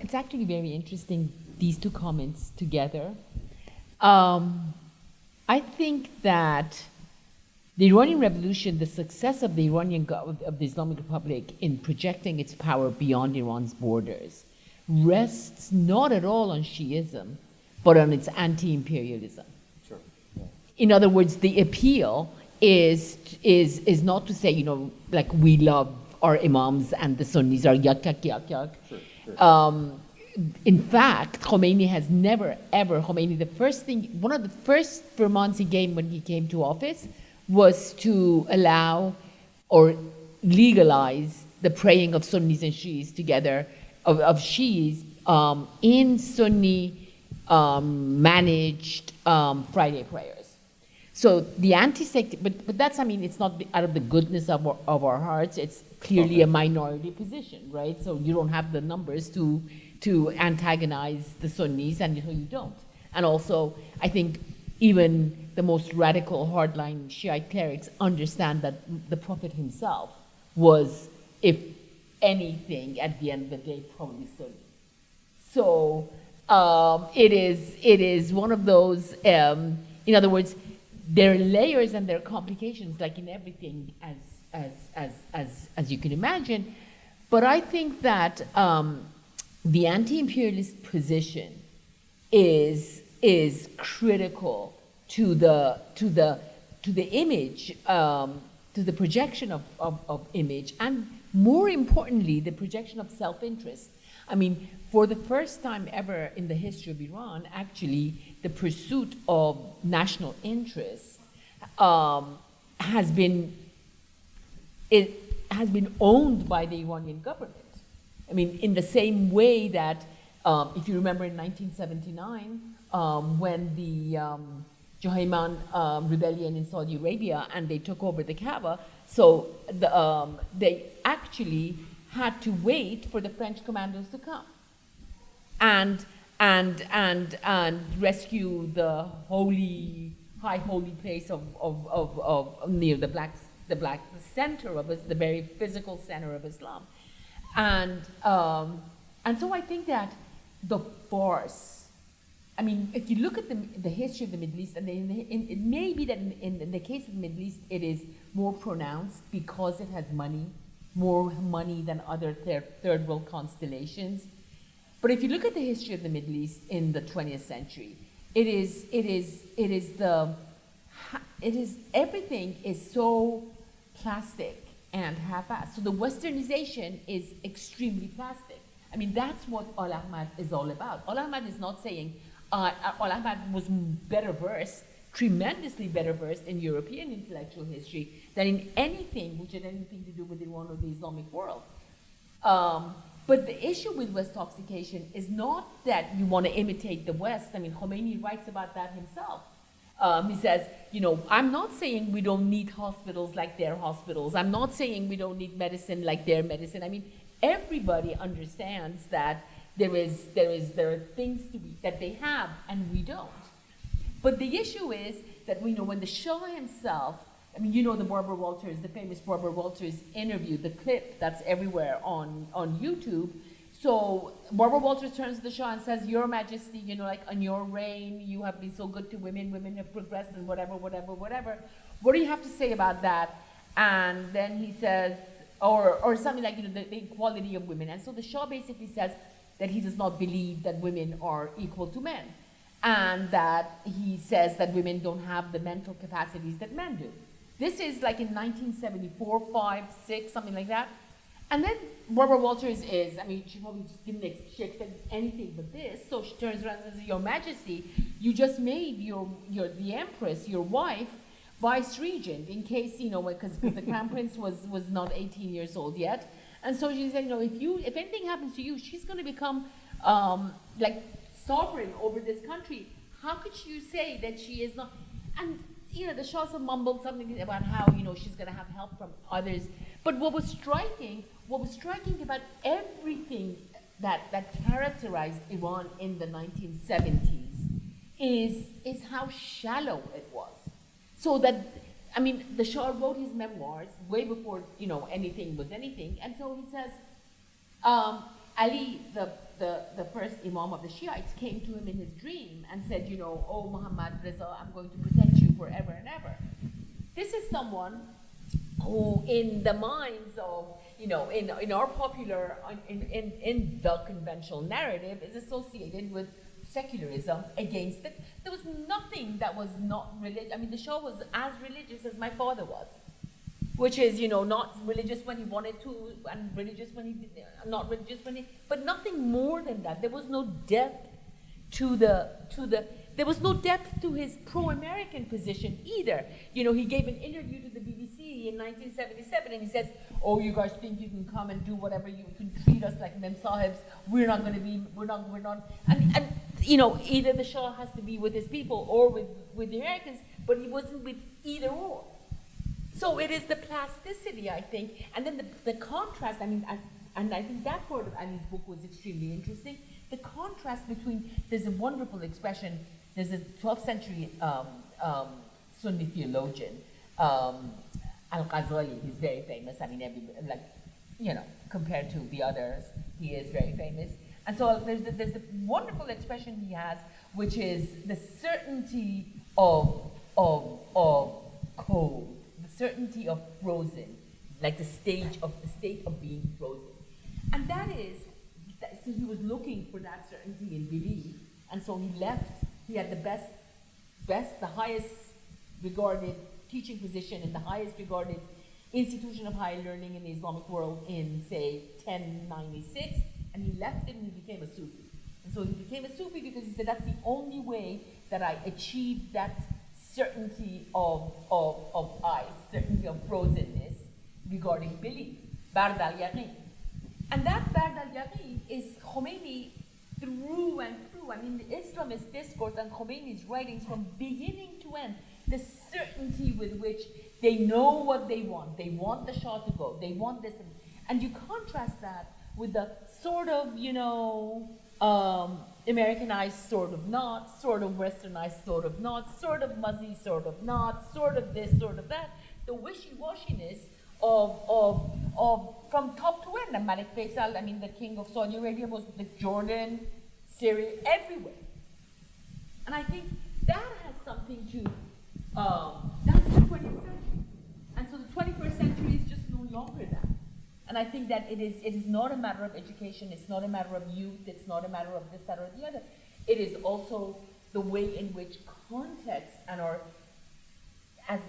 It's actually very interesting, these two comments together. I think that the Iranian Revolution, the success of the of the Islamic Republic in projecting its power beyond Iran's borders, rests not at all on Shiism, but on its anti-imperialism. Sure. Yeah. In other words, the appeal is not to say, like we love our imams and the Sunnis are yak. Sure, sure. In fact, Khomeini has never ever, one of the first Vermonts he gave when he came to office was to allow or legalize the praying of Sunnis and Shiis together, of Shiis in Sunni managed Friday prayers. So the anti-sect, but that's, it's not out of the goodness of our hearts. It's clearly a minority position, right? So you don't have the numbers to antagonize the Sunnis, and you don't. And also, I think even the most radical hardline Shiite clerics understand that the Prophet himself was, if anything, at the end of the day, probably Sunni. So it is one of those. In other words, there are layers and there are complications, like in everything, as you can imagine. But I think that the anti-imperialist position is critical to the image, to the projection of image, and more importantly, the projection of self-interest. For the first time ever in the history of Iran, actually, the pursuit of national interest has been owned by the Iranian government. In the same way that, if you remember in 1979, when the Juhayman rebellion in Saudi Arabia and they took over the Kaaba, so they actually had to wait for the French commandos to come and rescue the high holy place of near the center of the very physical center of Islam. And so I think that the farce, if you look at the history of the Middle East, and it may be that in the case of the Middle East, it is more pronounced because it has more money than other third world constellations. But if you look at the history of the Middle East in the 20th century, everything is so plastic and half-assed. So the Westernization is extremely plastic. That's what Al-Ahmad is all about. Al-Ahmad is not saying, Al-Ahmad was better versed, tremendously better versed in European intellectual history than in anything which had anything to do with Iran or the Islamic world. But the issue with Westoxication is not that you want to imitate the West. Khomeini writes about that himself. He says, I'm not saying we don't need hospitals like their hospitals. I'm not saying we don't need medicine like their medicine. Everybody understands that there are things that they have and we don't. But the issue is that when the Shah himself, the Barbara Walters, the famous Barbara Walters interview, the clip that's everywhere on YouTube. So Barbara Walters turns to the Shah and says, Your Majesty, on your reign, you have been so good to women, women have progressed and whatever. What do you have to say about that? And then he says, or something like, the equality of women. And so the Shah basically says that he does not believe that women are equal to men. And that he says that women don't have the mental capacities that men do. This is like in 1974, 5, 6, something like that. And then Barbara Walters is, she probably just didn't expect anything but this. So she turns around and says, Your Majesty, you just made the Empress, your wife, vice regent in case, because the Crown Prince was not 18 years old yet. And so she said, if anything happens to you, she's going to become sovereign over this country. How could you say that she is not? And the Shah mumbled something about how she's going to have help from others. But what was striking about everything that characterized Iran in the 1970s is how shallow it was. So that I mean, the Shah wrote his memoirs way before, you know, anything was anything. And so he says, Ali, the first Imam of the Shiites, came to him in his dream and said, you know, oh, Muhammad Reza, I'm going to protect you forever and ever. This is someone who, in the minds of, you know, in our popular, in the conventional narrative, is associated with secularism against it. There was nothing that was not religious. I mean, the Shah was as religious as my father was, which is, you know, not religious when he wanted to, and religious when he did, not religious when he, but nothing more than that. There was no depth there was no depth to his pro-American position either. You know, he gave an interview to the BBC in 1977, and he says, oh, you guys think you can come and do whatever, you can treat us like mem sahibs, we're not, and you know, either the Shah has to be with his people or with the Americans, but he wasn't with either or. So it is the plasticity, I think, and then the contrast, I mean, and I think that part of Ali's book was extremely interesting. The contrast between, there's a wonderful expression, there's a 12th century Sunni theologian, Al-Ghazali, he's very famous. I mean, like, you know, compared to the others, he is very famous. And so there's a wonderful expression he has, which is the certainty of cold, the certainty of frozen, like the state of being frozen. And that is, so he was looking for that certainty in belief, and so he left. He had the highest regarded teaching position in the highest regarded institution of higher learning in the Islamic world in, say, 1096, and he left it and he became a Sufi. And so he became a Sufi because he said, that's the only way that I achieve that certainty of ice, certainty of frozenness regarding belief, Bard al-Yaqin. And that Bard al-Yaqin is Khomeini through and through. I mean, the Islamist discourse and Khomeini's writings from beginning to end, the certainty with which they know what they want. They want the Shah to go. They want this. And you contrast that with the sort of, you know, Americanized sort of not, sort of Westernized sort of not, sort of muzzy sort of not, sort of this, sort of that. The wishy-washiness of from top to end. And Malik Faisal, I mean, the king of Saudi Arabia was the Jordan, Syria, everywhere. And I think that has something to, that's the 20th century. And so the 21st century is just no longer that. And I think that it is not a matter of education, it's not a matter of youth, it's not a matter of this, that, or the other. It is also the way in which context and our, as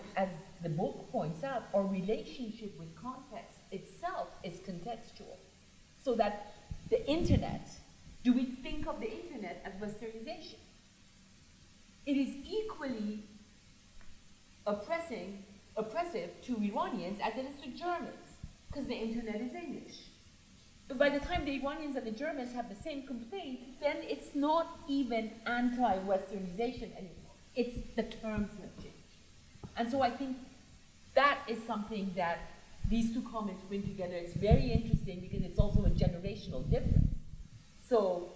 the book points out, our relationship with context itself is contextual. So that the internet, do we think of the internet as westernization? It is equally oppressive to Iranians as it is to Germans, because the internet is English. But by the time the Iranians and the Germans have the same complaint, then it's not even anti-westernization anymore. It's the terms have changed. And so I think that is something that these two comments bring together. It's very interesting because it's also a generational difference. So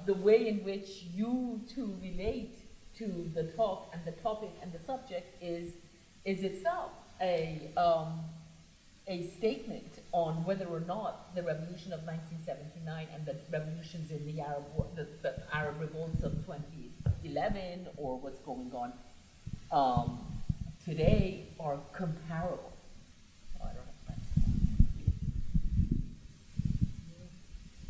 the way in which you two relate to the talk and the topic and the subject is itself a statement on whether or not the revolution of 1979 and the revolutions in the Arab revolts of 2011 or what's going on today are comparable. Oh, I don't have time.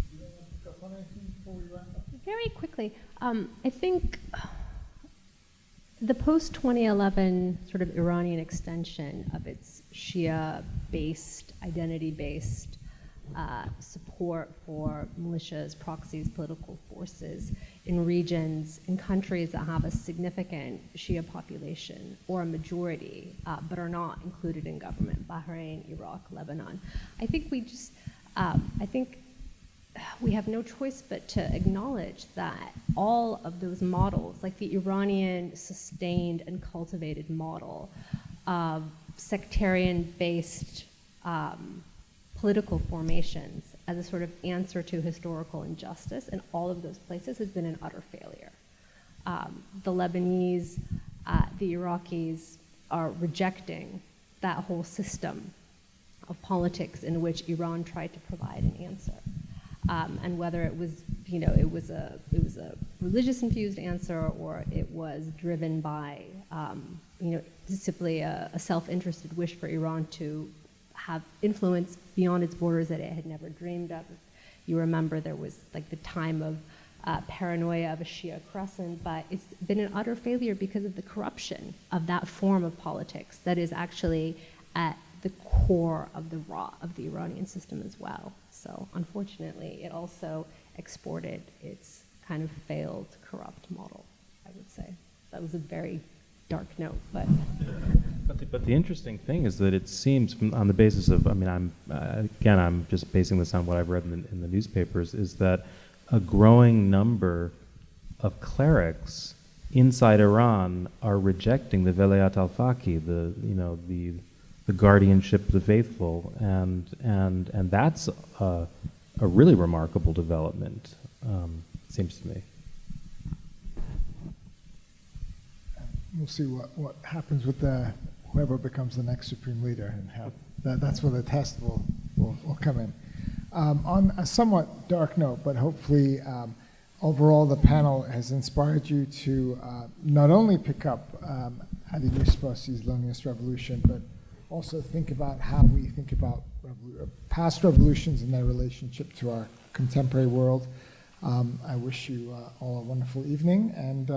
Do you want to pick up on anything before we wrap up? Very quickly, I think the post-2011 sort of Iranian extension of its Shia-based, identity-based support for militias, proxies, political forces in regions, in countries that have a significant Shia population or a majority, but are not included in government, Bahrain, Iraq, Lebanon. I think we have no choice but to acknowledge that all of those models, like the Iranian sustained and cultivated model of sectarian-based political formations as a sort of answer to historical injustice in all of those places has been an utter failure. The Lebanese, the Iraqis, are rejecting that whole system of politics in which Iran tried to provide an answer. And whether it was, it was a religious infused answer, or it was driven by, simply a self-interested wish for Iran to have influence beyond its borders that it had never dreamed of. You remember there was like the time of paranoia of a Shia crescent, but it's been an utter failure because of the corruption of that form of politics that is actually at the core of the Iranian system as well. So unfortunately, it also exported its kind of failed, corrupt model, I would say. That was a very dark note, but. But the interesting thing is that it seems, on the basis of, I'm just basing this on what I've read in the newspapers, is that a growing number of clerics inside Iran are rejecting the Velayat al-Faqih, the guardianship of the faithful, and that's a really remarkable development, it seems to me. We'll see what happens with whoever becomes the next supreme leader, and how that's where the test will come in. On a somewhat dark note, but hopefully overall the panel has inspired you to not only pick up Adi Mirsepassi's Loneliest Revolution, but also think about how we think about past revolutions and their relationship to our contemporary world. I wish you all a wonderful evening, and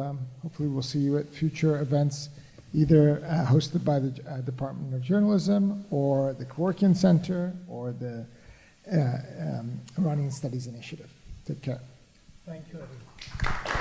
hopefully we'll see you at future events, either hosted by the Department of Journalism, or the Kevorkian Center, or the Iranian Studies Initiative. Take care. Thank you, everyone.